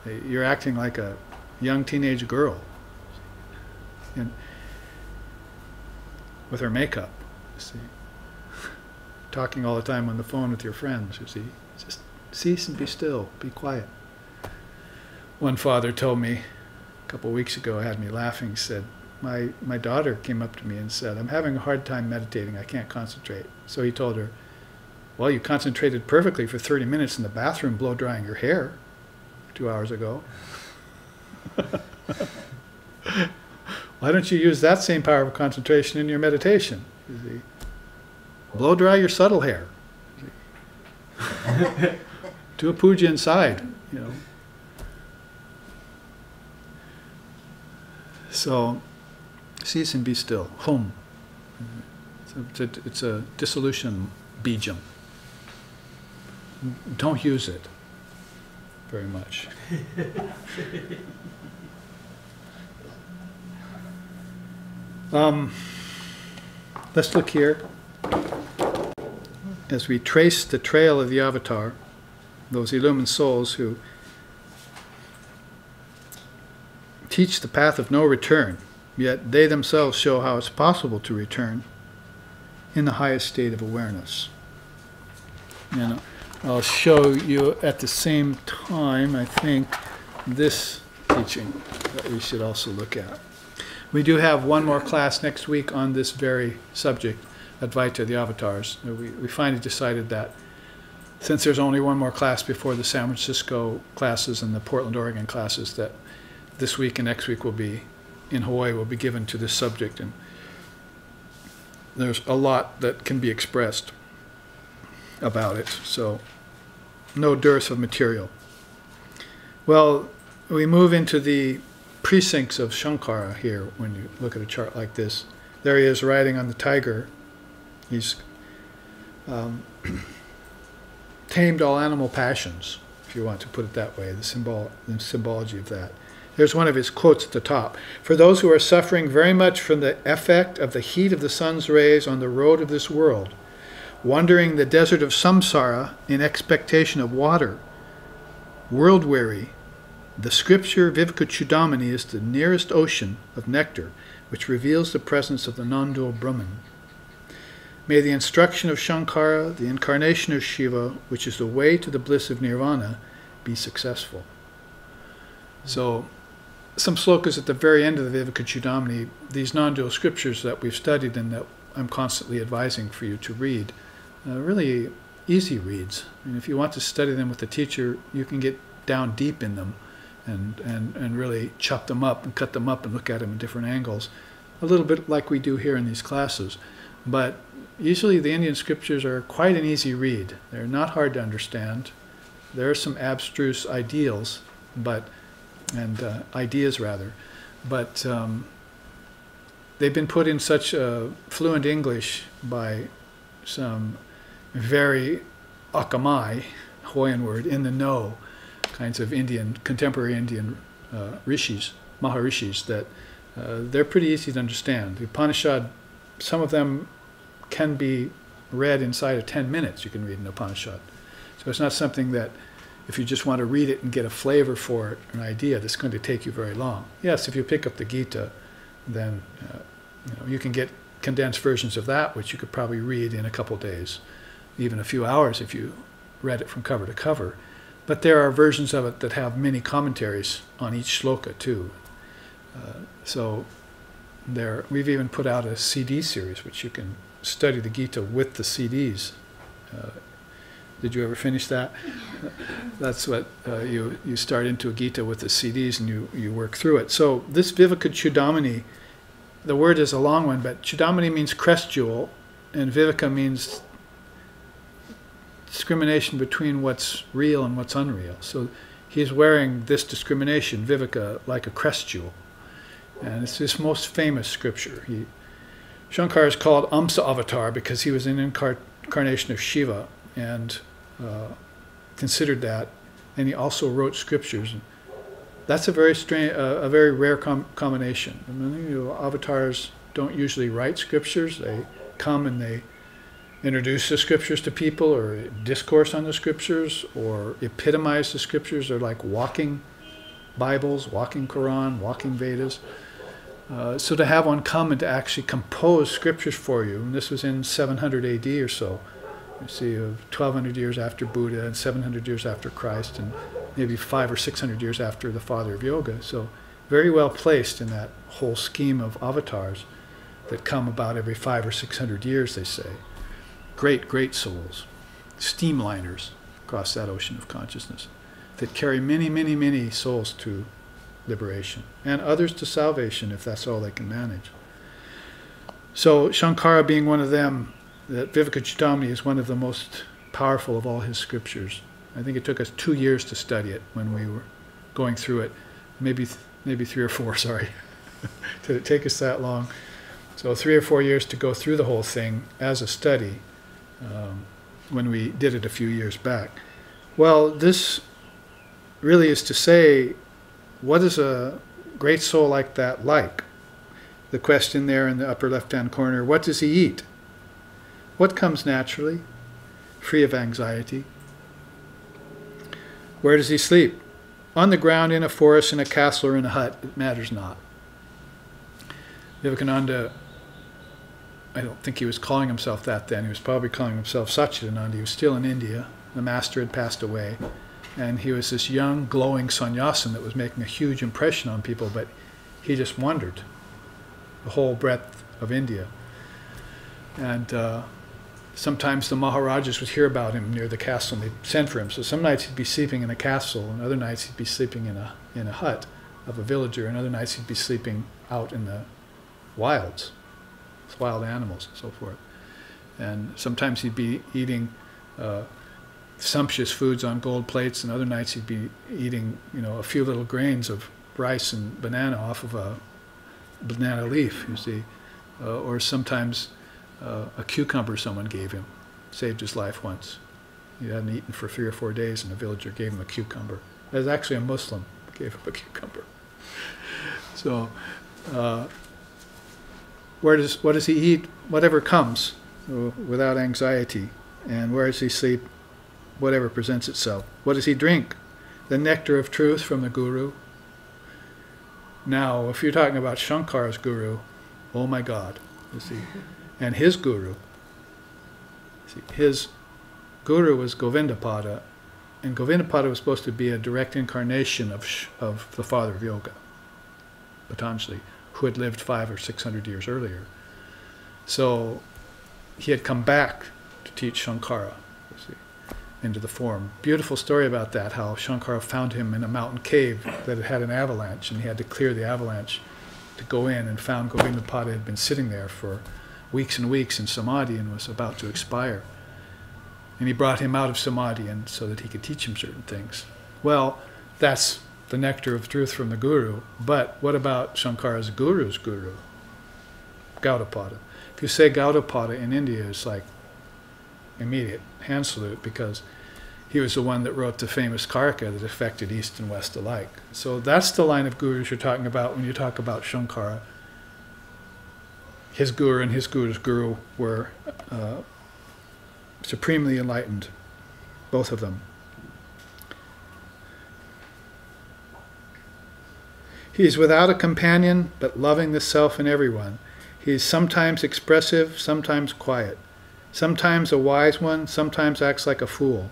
You're acting like a young teenage girl, and with her makeup. You see, talking all the time on the phone with your friends. You see, just cease and be still, be quiet. One father told me a couple of weeks ago, had me laughing. He said, my daughter came up to me and said, I'm having a hard time meditating, I can't concentrate. So he told her, well, you concentrated perfectly for 30 minutes in the bathroom blow drying your hair 2 hours ago. Why don't you use that same power of concentration in your meditation? You see? Blow dry your subtle hair. Do a puja inside, So, cease and be still. Hum. It's a dissolution bijam. Don't use it very much. Let's look here. As we trace the trail of the avatar, those illumined souls who teach the path of no return, yet they themselves show how it's possible to return in the highest state of awareness. And I'll show you at the same time, I think, this teaching that we should also look at. We do have one more class next week on this very subject, Advaita, the avatars. We finally decided that since there's only one more class before the San Francisco classes and the Portland, Oregon classes, that this week and next week will be, in Hawaii, will be given to this subject. And there's a lot that can be expressed about it, so no dearth of material. Well, we move into the precincts of Shankara here when you look at a chart like this. There he is riding on the tiger. He's tamed all animal passions, if you want to put it that way, the symbology of that. There's one of his quotes at the top. For those who are suffering very much from the effect of the heat of the sun's rays on the road of this world, wandering the desert of samsara in expectation of water, world-weary, the scripture Vivekachudamani is the nearest ocean of nectar, which reveals the presence of the non-dual Brahman. May the instruction of Shankara, the incarnation of Shiva, which is the way to the bliss of nirvana, be successful. So, some slokas at the very end of the Vivekachudamani, these non-dual scriptures that we've studied and that I'm constantly advising for you to read, really easy reads. I mean, if you want to study them with the teacher, you can get down deep in them and really chop them up and cut them up and look at them in different angles, a little bit like we do here in these classes. But usually the Indian scriptures are quite an easy read. They're not hard to understand. There are some abstruse ideals, ideas rather, but they've been put in such fluent English by some very akamai, Hawaiian word, in the know kinds of Indian, contemporary Indian rishis, maharishis, that they're pretty easy to understand. The Upanishad, some of them can be read inside of 10 minutes. You can read an Upanishad. So it's not something that if you just want to read it and get a flavor for it, an idea, that's going to take you very long. Yes, if you pick up the Gita, then you can get condensed versions of that, which you could probably read in a couple days, even a few hours if you read it from cover to cover. But there are versions of it that have many commentaries on each shloka too. So we've even put out a CD series, which you can study the Gita with the CDs. Did you ever finish that? That's what you start into a Gita with the CDs and you work through it. So this Vivekachudamani, the word is a long one, but Chudamani means crest jewel, and Viveka means discrimination between what's real and what's unreal. So he's wearing this discrimination, Viveka, like a crest jewel. And it's his most famous scripture. Shankara is called Amsa Avatar because he was an incarnation of Shiva and considered that. And he also wrote scriptures. And that's a very strange, a very rare combination. I mean, avatars don't usually write scriptures. They come and they introduce the scriptures to people, or discourse on the scriptures, or epitomize the scriptures. They're like walking Bibles, walking Quran, walking Vedas. So to have one come and to actually compose scriptures for you, and this was in 700 AD or so, you see, 1,200 years after Buddha and 700 years after Christ, and maybe 500 or 600 years after the father of yoga. So very well placed in that whole scheme of avatars that come about every 500 or 600 years, they say. Great, great souls, steamliners across that ocean of consciousness that carry many, many, many souls to liberation and others to salvation if that's all they can manage. So Shankara being one of them, that Vivekachudamani is one of the most powerful of all his scriptures. I think it took us 2 years to study it when we were going through it. Maybe 3 or 4, sorry. Did it take us that long? So 3 or 4 years to go through the whole thing as a study when we did it a few years back. Well, this really is to say, what is a great soul like that like? The question there in the upper left-hand corner, what does he eat? What comes naturally, free of anxiety? Where does he sleep? on the ground, in a forest, in a castle, or in a hut, it matters not. Vivekananda, I don't think he was calling himself that then. He was probably calling himself Satchidananda. He was still in India. The master had passed away. And he was this young, glowing sannyasin that was making a huge impression on people, but he just wandered the whole breadth of India. And sometimes the Maharajas would hear about him near the castle, and they'd send for him. So some nights he'd be sleeping in a castle, and other nights he'd be sleeping in a hut of a villager, and other nights he'd be sleeping out in the wilds, with wild animals and so forth. And sometimes he'd be eating sumptuous foods on gold plates, and other nights he'd be eating, a few little grains of rice and banana off of a banana leaf, you see. Or sometimes a cucumber someone gave him saved his life once. He hadn't eaten for 3 or 4 days, and a villager gave him a cucumber. It was actually a Muslim who gave him a cucumber. So, what does he eat? Whatever comes, without anxiety. And where does he sleep? Whatever presents itself. What does he drink? The nectar of truth from the Guru. Now, if you're talking about Shankara's Guru, oh my God, you see. And his Guru, see, his Guru was Govindapada, and Govindapada was supposed to be a direct incarnation of the father of yoga, Patanjali, who had lived 500 or 600 years earlier. So he had come back to teach Shankara, you see, into the form. Beautiful story about that, how Shankara found him in a mountain cave that had an avalanche, and he had to clear the avalanche to go in, and found Govindapada had been sitting there for weeks and weeks in samadhi and was about to expire. And he brought him out of samadhi and so that he could teach him certain things. Well, that's the nectar of truth from the Guru. But what about Shankara's Guru's Guru? Gaudapada. If you say Gaudapada in India, it's like immediate hand salute, because he was the one that wrote the famous Karika that affected East and West alike. So that's the line of gurus you're talking about when you talk about Shankara. His Guru and his Guru's Guru were supremely enlightened, both of them. He is without a companion, but loving the self in everyone. He is sometimes expressive, sometimes quiet. Sometimes a wise one, sometimes acts like a fool.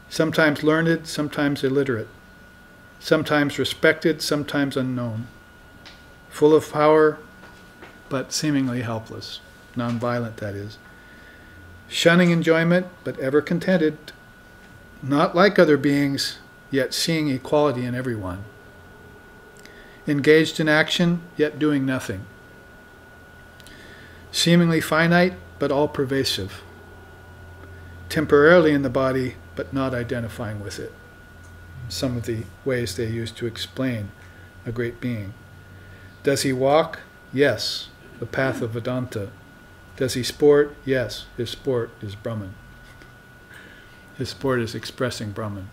Sometimes learned, sometimes illiterate. Sometimes respected, sometimes unknown. Full of power, but seemingly helpless. Non-violent, that is. Shunning enjoyment, but ever contented. Not like other beings, yet seeing equality in everyone. Engaged in action, yet doing nothing. Seemingly finite, but all-pervasive. Temporarily in the body, but not identifying with it. Some of the ways they use to explain a great being. Does he walk? Yes, the path of Vedanta. Does he sport? Yes, his sport is Brahman. His sport is expressing Brahman.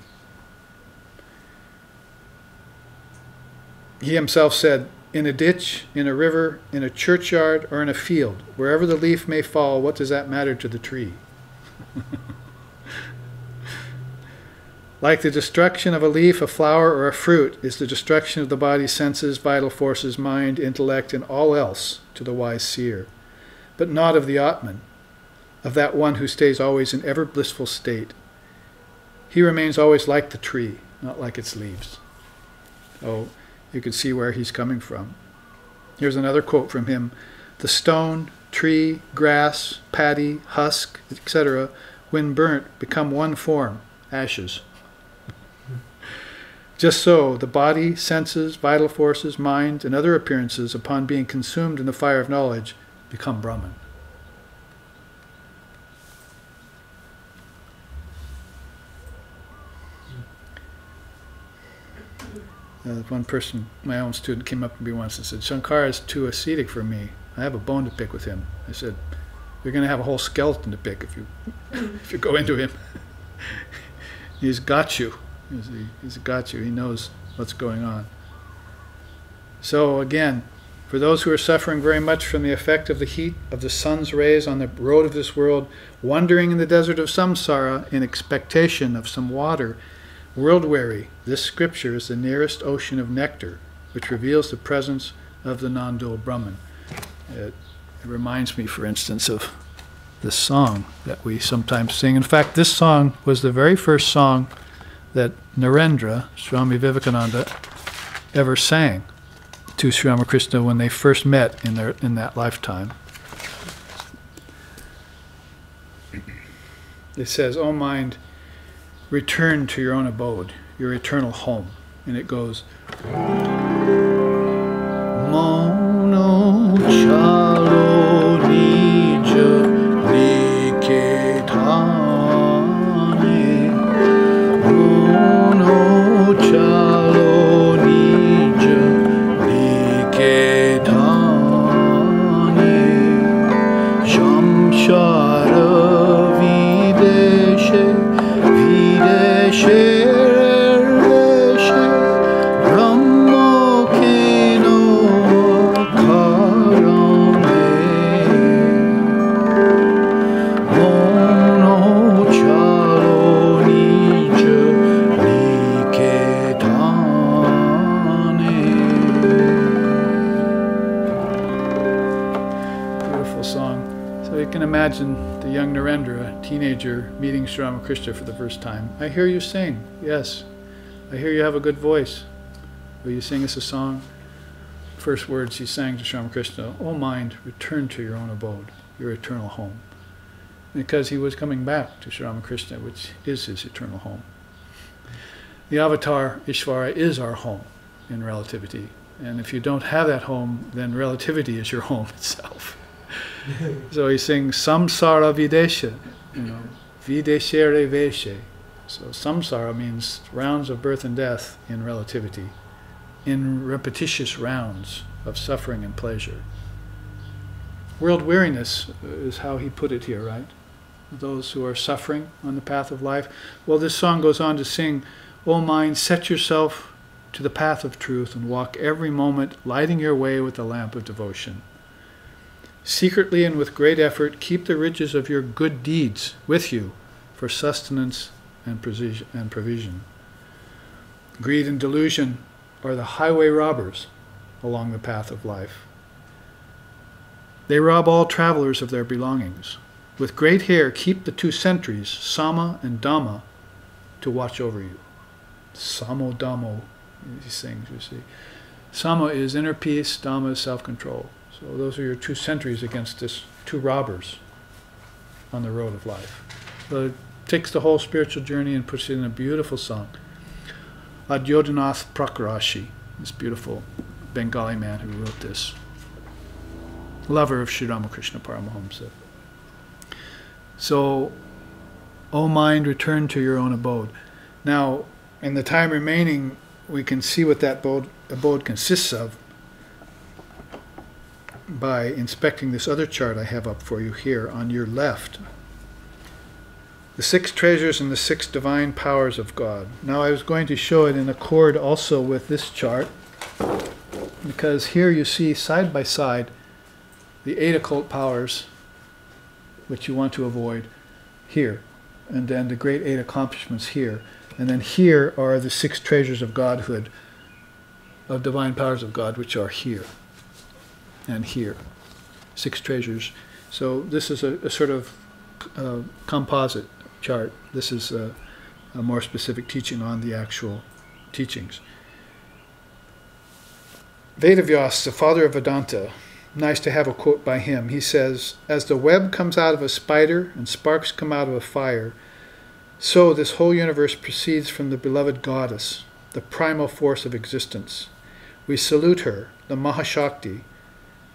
He himself said, in a ditch, in a river, in a churchyard, or in a field, wherever the leaf may fall, what does that matter to the tree? Like the destruction of a leaf, a flower, or a fruit is the destruction of the body's senses, vital forces, mind, intellect, and all else to the wise seer, but not of the Atman, of that one who stays always in ever blissful state. He remains always like the tree, not like its leaves. Oh, you can see where he's coming from. Here's another quote from him. The stone, tree, grass, paddy, husk, etc., when burnt, become one form, ashes. Just so, the body, senses, vital forces, mind, and other appearances, upon being consumed in the fire of knowledge, become Brahman. One person, my own student, came up to me once and said, Shankara is too ascetic for me. I have a bone to pick with him. I said, you're going to have a whole skeleton to pick if you go into him. He's got you. He's got you. He knows what's going on. So again, for those who are suffering very much from the effect of the heat of the sun's rays on the road of this world, wandering in the desert of samsara in expectation of some water, World-weary, this scripture is the nearest ocean of nectar, which reveals the presence of the non-dual Brahman. It reminds me, for instance, of this song that we sometimes sing. In fact, this song was the very first song that Narendra, Swami Vivekananda, ever sang to Sri Ramakrishna when they first met in that lifetime. It says, "O mind, return to your own abode, your eternal home." And it goes, Mono chalo nija niketane, Mono chalo nija niketane, Shamshara videshe videshe imagine the young Narendra, a teenager, meeting Sri Ramakrishna for the first time. "I hear you sing." "Yes." "I hear you have a good voice. Will you sing us a song?" First words he sang to Sri Ramakrishna, "O mind, return to your own abode, your eternal home." Because he was coming back to Sri Ramakrishna, which is his eternal home. The avatar, Ishvara, is our home in relativity. And if you don't have that home, then relativity is your home itself. So he sings samsara videsha, videshere veshe. So samsara means rounds of birth and death in relativity, in repetitious rounds of suffering and pleasure. World weariness is how he put it here, right? Those who are suffering on the path of life. Well, this song goes on to sing, "O mind, set yourself to the path of truth and walk every moment, lighting your way with the lamp of devotion. Secretly and with great effort, keep the riches of your good deeds with you for sustenance and provision. Greed and delusion are the highway robbers along the path of life. They rob all travelers of their belongings. With great care, keep the two sentries, Sama and Dhamma, to watch over you." Samo Dhammo, he sings, you see. Sama is inner peace, Dhamma is self-control. So those are your two sentries against this two robbers on the road of life. So it takes the whole spiritual journey and puts it in a beautiful song. Adyodhanath Prakarashi, this beautiful Bengali man who wrote this, lover of Sri Ramakrishna Paramahamsa. So, O mind, return to your own abode. Now, in the time remaining, we can see what that abode consists of by inspecting this other chart I have up for you here on your left. The 6 treasures and the 6 divine powers of God. Now I was going to show it in accord also with this chart, because here you see side by side the 8 occult powers which you want to avoid here, and then the great 8 accomplishments here, and then here are the 6 treasures of Godhood, of divine powers of God, which are here and here. 6 treasures. So this is a sort of composite chart. This is a more specific teaching on the actual teachings. Vedavyas, the father of Vedanta, nice to have a quote by him. He says, "As the web comes out of a spider and sparks come out of a fire, so this whole universe proceeds from the beloved goddess, the primal force of existence. We salute her, the Mahashakti,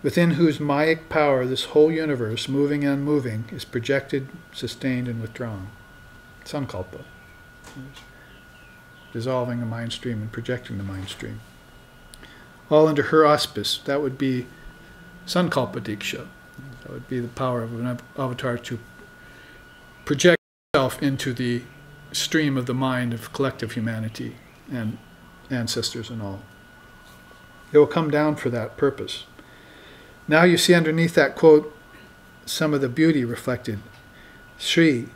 within whose Mayic power this whole universe, moving and unmoving, is projected, sustained, and withdrawn." Sankalpa. Dissolving the mind stream and projecting the mind stream. All under her auspice. That would be Sankalpa Diksha. That would be the power of an avatar to project itself into the stream of the mind of collective humanity and ancestors and all. It will come down for that purpose. Now you see underneath that quote some of the beauty reflected. Sri,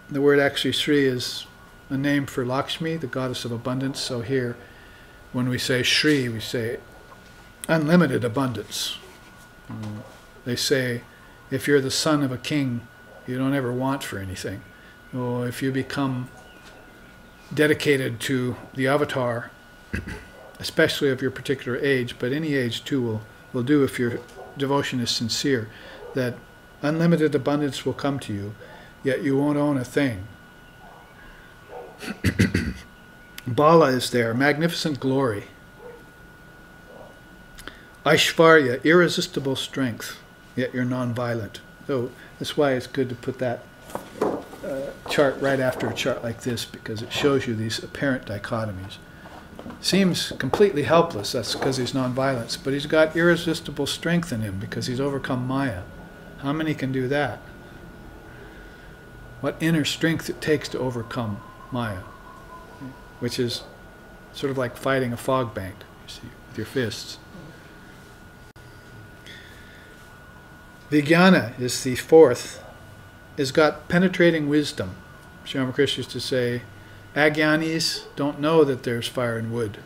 the word actually Sri is a name for Lakshmi, the goddess of abundance. So here, when we say Shri, we say unlimited abundance. They say, if you're the son of a king, you don't ever want for anything. Or if you become dedicated to the avatar, especially of your particular age, but any age too will do if your devotion is sincere, that unlimited abundance will come to you, yet you won't own a thing. Bala is there, magnificent glory. Aishvarya, irresistible strength, yet you're non-violent. So that's why it's good to put that chart right after a chart like this, because it shows you these apparent dichotomies. Seems completely helpless, that's because he's non-violent, but he's got irresistible strength in him because he's overcome Maya. How many can do that? What inner strength it takes to overcome Maya, which is sort of like fighting a fog bank, you see, with your fists. Vijnana is the fourth, has got penetrating wisdom. Sri Ramakrishna used to say, Agyanis don't know that there's fire and wood.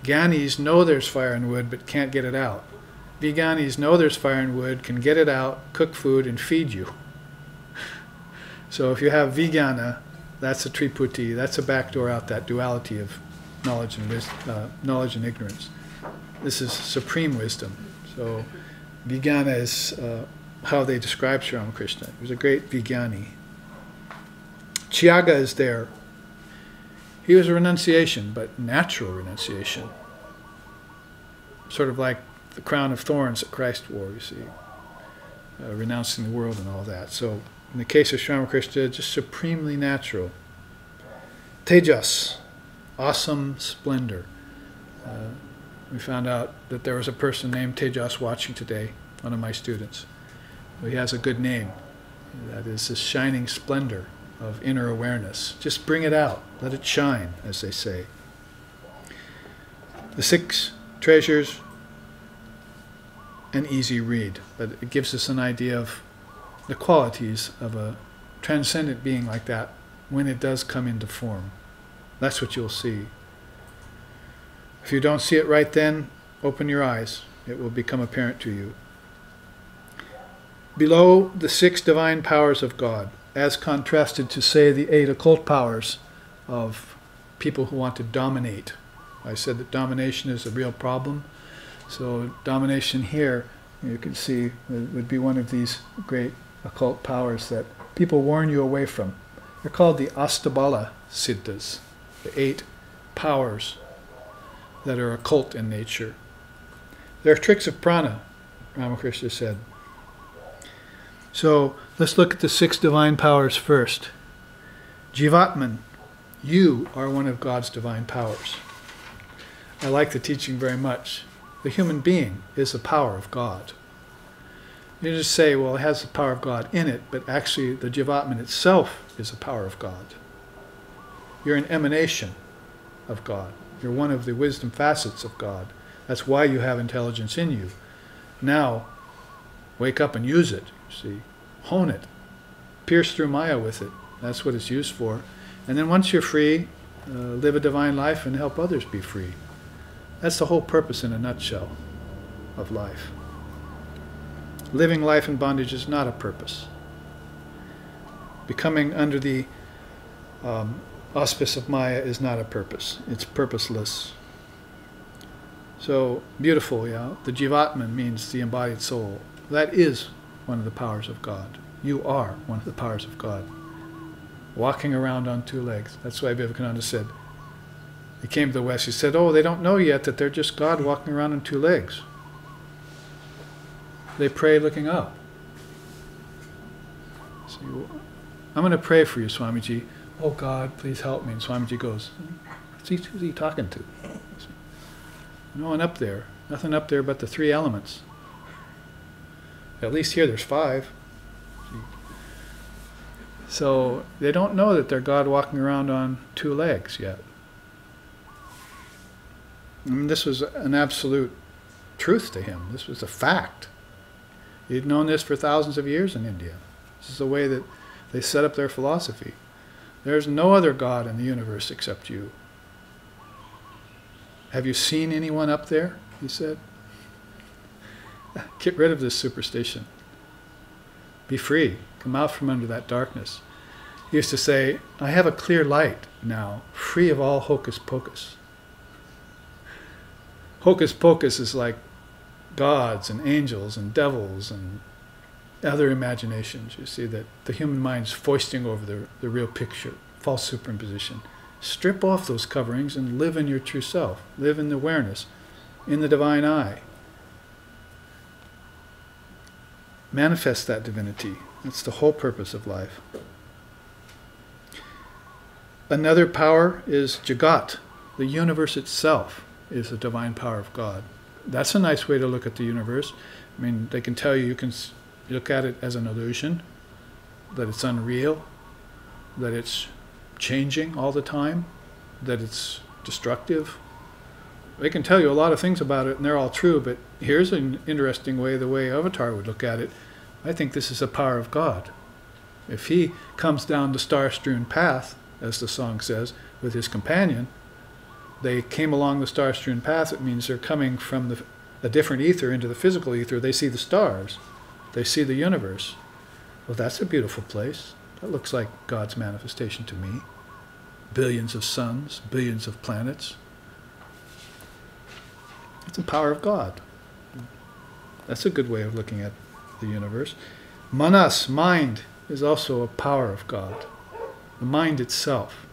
Gyanis know there's fire and wood but can't get it out. Vijnanis know there's fire and wood, can get it out, cook food, and feed you. So if you have Vijnana, that's a triputi, that's a backdoor out, that duality of knowledge and ignorance. This is supreme wisdom. So Vijnana is how they describe Sri Ramakrishna. He was a great Vijnani. Tyaga is there. He was a renunciation, but natural renunciation. Sort of like the crown of thorns that Christ wore, you see. Renouncing the world and all that. So in the case of Sri Ramakrishna, just supremely natural. Tejas, awesome splendor. We found out that there was a person named Tejas watching today, one of my students. He has a good name. That is this shining splendor of inner awareness. Just bring it out. Let it shine, as they say. The 6 treasures, an easy read, but it gives us an idea of the qualities of a transcendent being like that when it does come into form. That's what you'll see. If you don't see it right then, open your eyes. It will become apparent to you. Below, the 6 divine powers of God, as contrasted to, say, the 8 occult powers of people who want to dominate. I said that domination is a real problem. So domination here, you can see, would be one of these great occult powers that people warn you away from. They're called the Astabala Siddhas, the 8 powers that are occult in nature. They're tricks of prana, Ramakrishna said. So let's look at the 6 divine powers first. Jivatman, you are one of God's divine powers. I like the teaching very much. The human being is the power of God. You just say, well, it has the power of God in it, but actually the Jivatman itself is the power of God. You're an emanation of God. You're one of the wisdom facets of God. That's why you have intelligence in you. Now, wake up and use it, you see. Hone it. Pierce through Maya with it. That's what it's used for. And then once you're free, live a divine life and help others be free. That's the whole purpose in a nutshell of life. Living life in bondage is not a purpose. Becoming under the auspice of Maya is not a purpose. It's purposeless. So, beautiful, yeah. The Jivatman means the embodied soul. That is one of the powers of God. You are one of the powers of God. Walking around on 2 legs. That's why Vivekananda said, he came to the West, he said, oh, they don't know yet that they're just God walking around on 2 legs. They pray looking up. So I'm going to pray for you, Swamiji. Oh God, please help me. And Swamiji goes, who's he talking to? No one up there. Nothing up there but the 3 elements. At least here there's 5. So they don't know that they're God walking around on 2 legs yet. I mean, this was an absolute truth to him. This was a fact. He'd known this for thousands of years in India. This is the way that they set up their philosophy. There's no other God in the universe except you. Have you seen anyone up there? He said. Get rid of this superstition. Be free. Come out from under that darkness. He used to say, I have a clear light now, free of all hocus pocus. Hocus pocus is like gods and angels and devils and other imaginations. You see that the human mind's foisting over the real picture, false superimposition. Strip off those coverings and live in your true self. Live in the awareness, in the divine eye. Manifest that divinity. That's the whole purpose of life. Another power is Jagat. The universe itself is the divine power of God. That's a nice way to look at the universe. I mean, they can tell you can look at it as an illusion, that it's unreal, that it's changing all the time, that it's destructive. They can tell you a lot of things about it, and they're all true, but here's an interesting way, the way Avatar would look at it. I think this is the power of God. If he comes down the star-strewn path, as the song says, with his companion, they came along the star-strewn path, it means they're coming from a different ether into the physical ether. They see the stars. They see the universe. Well, that's a beautiful place. That looks like God's manifestation to me. Billions of suns, billions of planets. It's the power of God. That's a good way of looking at the universe. Manas, mind, is also a power of God. The mind itself.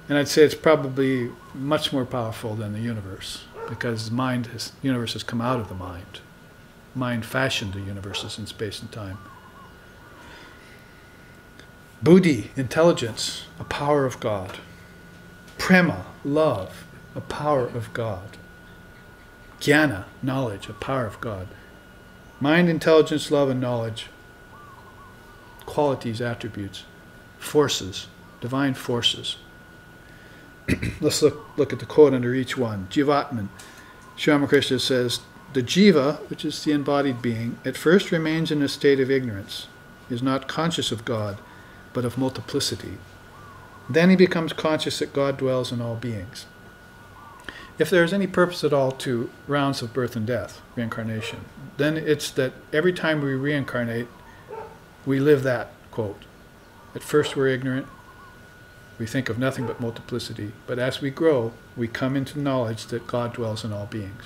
And I'd say it's probably much more powerful than the universe, because the universe has come out of the mind. Mind fashioned the universes in space and time. Buddhi, intelligence, a power of God. Prema, love, a power of God. Jnana, knowledge, a power of God. Mind, intelligence, love, and knowledge. Qualities, attributes, forces, divine forces. Let's look at the quote under each one. Jivatman. Sri Ramakrishna says, the jiva, which is the embodied being, at first remains in a state of ignorance, is not conscious of God, but of multiplicity. Then he becomes conscious that God dwells in all beings. If there is any purpose at all to rounds of birth and death, reincarnation, then it's that every time we reincarnate, we live that quote. At first we're ignorant, we think of nothing but multiplicity, but as we grow, we come into knowledge that God dwells in all beings.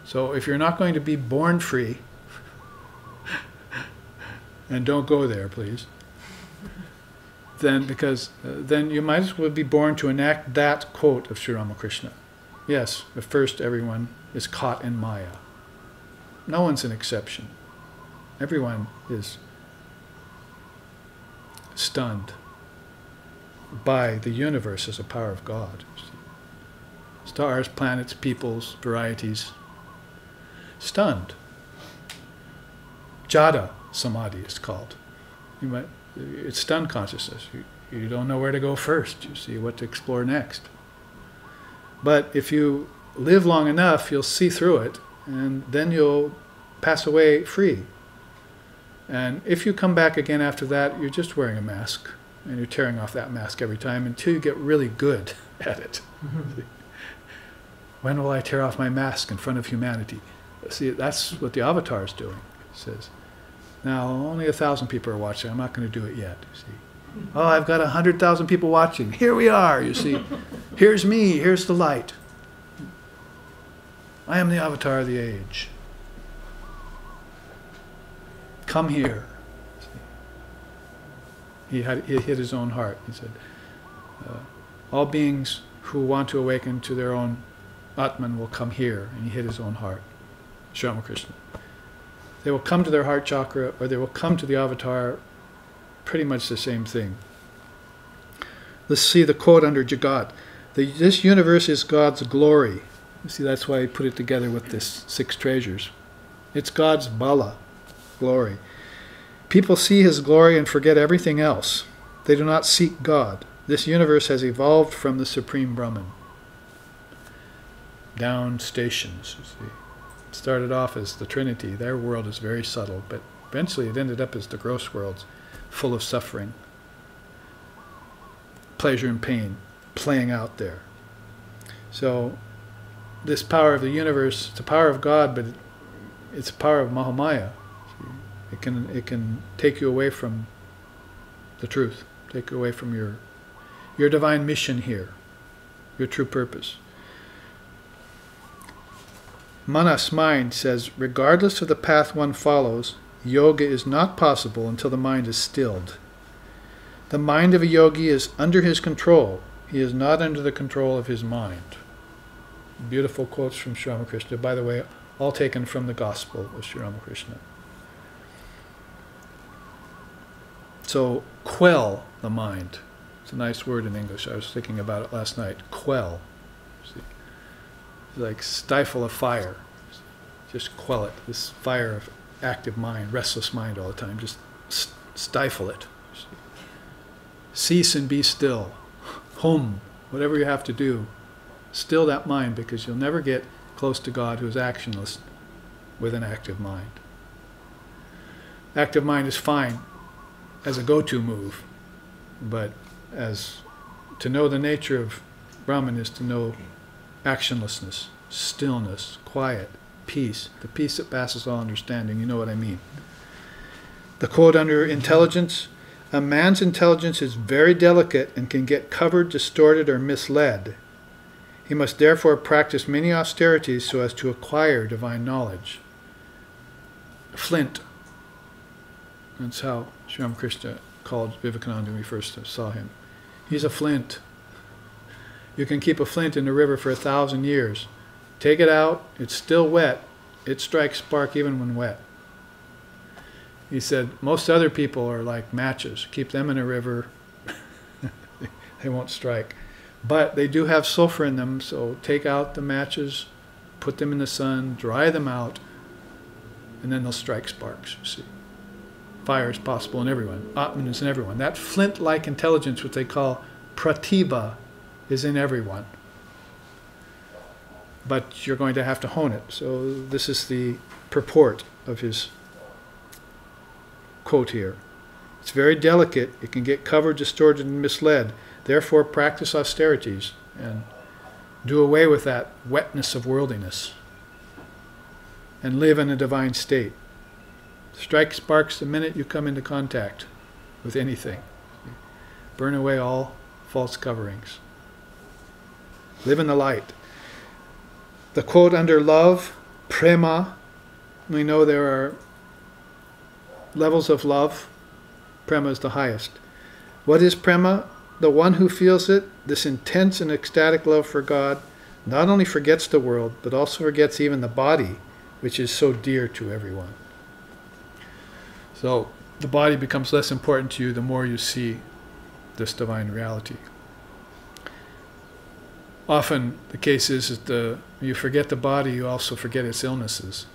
So if you're not going to be born free, and don't go there, please, then then you might as well be born to enact that quote of Sri Ramakrishna. Yes, at first everyone is caught in Maya. No one's an exception. Everyone is stunned by the universe as a power of God. Stars, planets, peoples, varieties. Stunned. Jada Samadhi is called. It's stunned consciousness. You don't know where to go first. You see what to explore next. But if you live long enough, you'll see through it, and then you'll pass away free. And if you come back again after that, you're just wearing a mask, and you're tearing off that mask every time until you get really good at it. When will I tear off my mask in front of humanity? See, that's what the Avatar is doing. He says, now only 1,000 people are watching. I'm not going to do it yet. You see, oh, I've got 100,000 people watching. Here we are. You see, here's me. Here's the light. I am the Avatar of the age. Come here. He hit his own heart. He said, all beings who want to awaken to their own Atman will come here. And he hit his own heart. Sri Ramakrishna. They will come to their heart chakra, or they will come to the Avatar, pretty much the same thing. Let's see the quote under Jagat. This universe is God's glory. You see, that's why he put it together with this 6 treasures. It's God's bala, glory. People see his glory and forget everything else. They do not seek God. This universe has evolved from the Supreme Brahman. Down stations, you see. It started off as the Trinity. Their world is very subtle, but eventually it ended up as the gross worlds. full of suffering, pleasure and pain playing out there. So this power of the universe, it's the power of God, but it's the power of Mahamaya. It can take you away from the truth, take you away from your divine mission here, your true purpose. Manas, mind, says, regardless of the path one follows, yoga is not possible until the mind is stilled. The mind of a yogi is under his control. He is not under the control of his mind. Beautiful quotes from Sri Ramakrishna. By the way, all taken from the Gospel of Sri Ramakrishna. So, quell the mind. It's a nice word in English. I was thinking about it last night. Quell. See? Like stifle a fire. Just quell it. This fire of active mind, restless mind all the time. Just stifle it. Cease and be still. Hum. Whatever you have to do. Still that mind, because you'll never get close to God who is actionless with an active mind. Active mind is fine as a go-to move, but as to know the nature of Brahman is to know actionlessness, stillness, quiet, peace, the peace that passes all understanding. You know what I mean. The quote under intelligence, a man's intelligence is very delicate and can get covered, distorted, or misled. He must therefore practice many austerities so as to acquire divine knowledge. Flint. That's how Sri Ramakrishna called Vivekananda when we first saw him. He's a flint. You can keep a flint in the river for 1,000 years. Take it out, it's still wet. It strikes spark even when wet. He said, most other people are like matches. Keep them in a river, they won't strike. But they do have sulfur in them, so take out the matches, put them in the sun, dry them out, and then they'll strike sparks, you see. Fire is possible in everyone. Atman is in everyone. That flint-like intelligence, which they call pratibha, is in everyone. But you're going to have to hone it. So this is the purport of his quote here. It's very delicate. It can get covered, distorted, and misled. Therefore, practice austerities and do away with that wetness of worldliness and live in a divine state. Strike sparks the minute you come into contact with anything. Burn away all false coverings. Live in the light. The quote under love, prema, we know there are levels of love. Prema is the highest. What is prema? The one who feels it, this intense and ecstatic love for God, not only forgets the world, but also forgets even the body, which is so dear to everyone. So the body becomes less important to you the more you see this divine reality. Often the case is that you forget the body, you also forget its illnesses.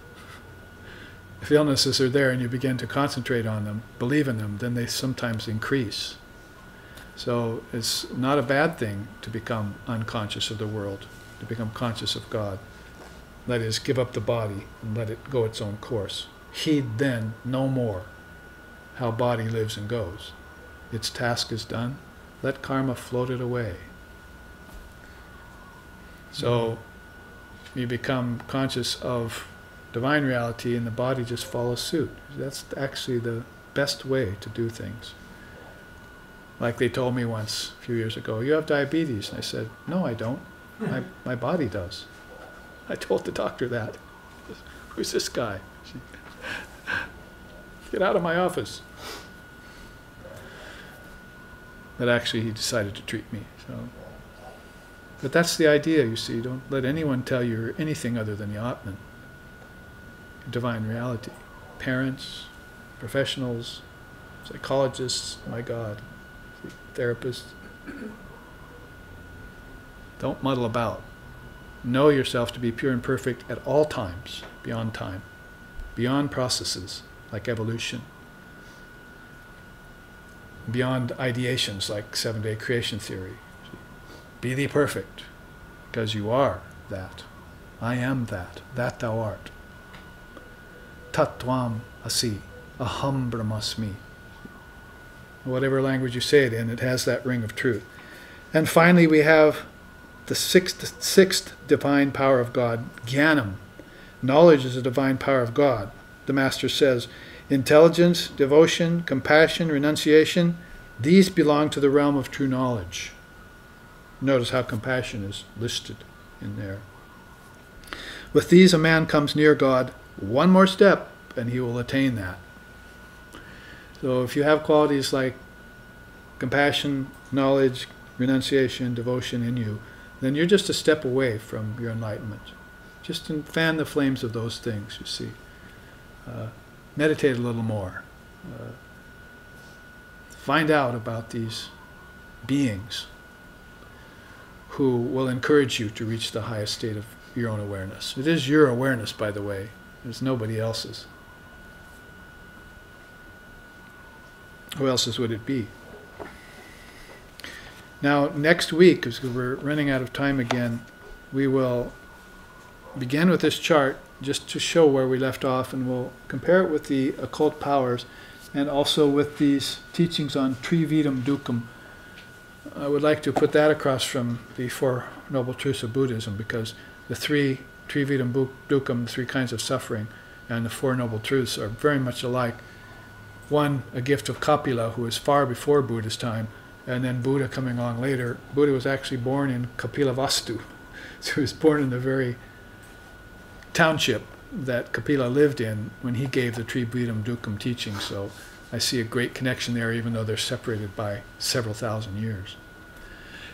If illnesses are there and you begin to concentrate on them, believe in them, then they sometimes increase. So it's not a bad thing to become unconscious of the world, to become conscious of God. That is, give up the body and let it go its own course. Heed then no more how body lives and goes. Its task is done. Let karma float it away. So you become conscious of divine reality and the body just follows suit. That's actually the best way to do things. Like they told me once a few years ago, you have diabetes. And I said, no, I don't. My body does. I told the doctor that. Who's this guy? Get out of my office. But actually he decided to treat me. But that's the idea, you see. Don't let anyone tell you you're anything other than the Atman. Divine reality. Parents, professionals, psychologists, my God, therapists. Don't muddle about. Know yourself to be pure and perfect at all times, beyond time, beyond processes like evolution, beyond ideations like 7-day creation theory. Be thee perfect, because you are that. I am that. That thou art. Tattvam asi, aham brahmasmi. Whatever language you say it in, it has that ring of truth. And finally, we have the sixth divine power of God, Jnanam. Knowledge is a divine power of God. The Master says, intelligence, devotion, compassion, renunciation, these belong to the realm of true knowledge. Notice how compassion is listed in there. With these, a man comes near God one more step, and he will attain that. So if you have qualities like compassion, knowledge, renunciation, devotion in you, then you're just a step away from your enlightenment. Just fan the flames of those things, you see. Meditate a little more. Find out about these beings who will encourage you to reach the highest state of your own awareness. It is your awareness, by the way. It's nobody else's. Who else's would it be? Now, next week, because we're running out of time again, we will begin with this chart just to show where we left off, and we'll compare it with the occult powers and also with these teachings on Trividam Dukkam. I would like to put that across from the Four Noble Truths of Buddhism, because the three Trividam Dukkam, 3 kinds of suffering, and the Four Noble Truths are very much alike. One, a gift of Kapila, who was far before Buddha's time, and then Buddha coming along later. Buddha was actually born in Kapilavastu. So he was born in the very township that Kapila lived in when he gave the Trividam Dukkam teaching. So I see a great connection there, even though they're separated by several thousand years.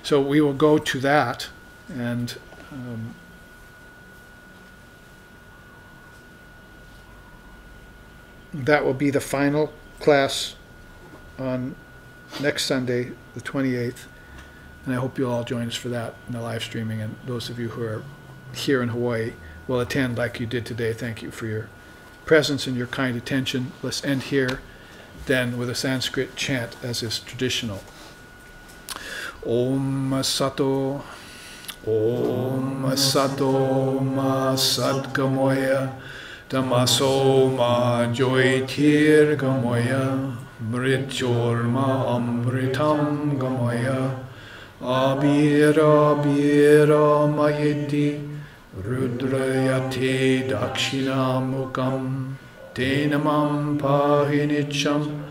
So we will go to that, and that will be the final class on next Sunday, the 28th. And I hope you'll all join us for that in the live streaming. And those of you who are here in Hawaii will attend like you did today. Thank you for your presence and your kind attention. Let's end here then with a Sanskrit chant as is traditional. Om Sato, Om Sato Ma Sadgamoya, Tamaso Ma Joytir Gamoya, Mrityorma Amritam Gamoya, Abira Abira Mayiti, Rudrayate Dakshinamukam, Tenamam Pahinicham,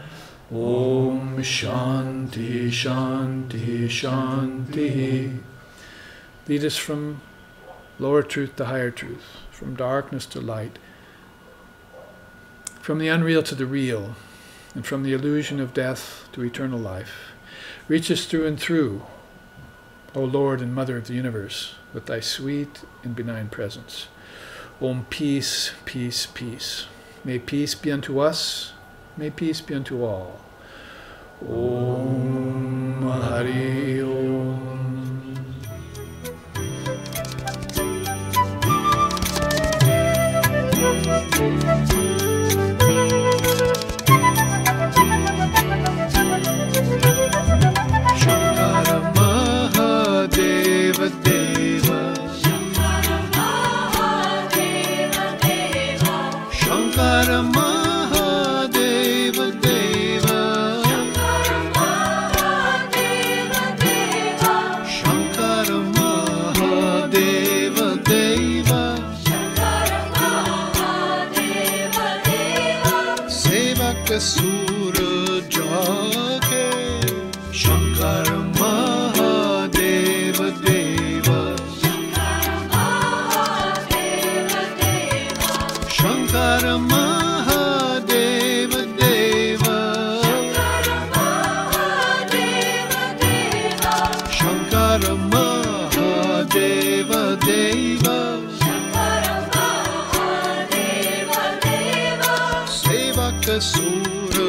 Om Shanti Shanti Shanti. Lead us from lower truth to higher truth, from darkness to light, from the unreal to the real, and from the illusion of death to eternal life. Reach us through and through, O Lord and Mother of the universe, with thy sweet and benign presence. Om peace, peace, peace. May peace be unto us, may peace be unto all. Om Hari Om. Shankara Mahadeva Deva, Shankara Mahadeva Deva, Shankara Mahadeva Deva, Shankara Mahadeva Deva, Sevaka Sura Jake, Shankara Mahadeva Deva, Shankara Mahadeva Deva, Shankara Mahadeva Deva, Sevaka Sura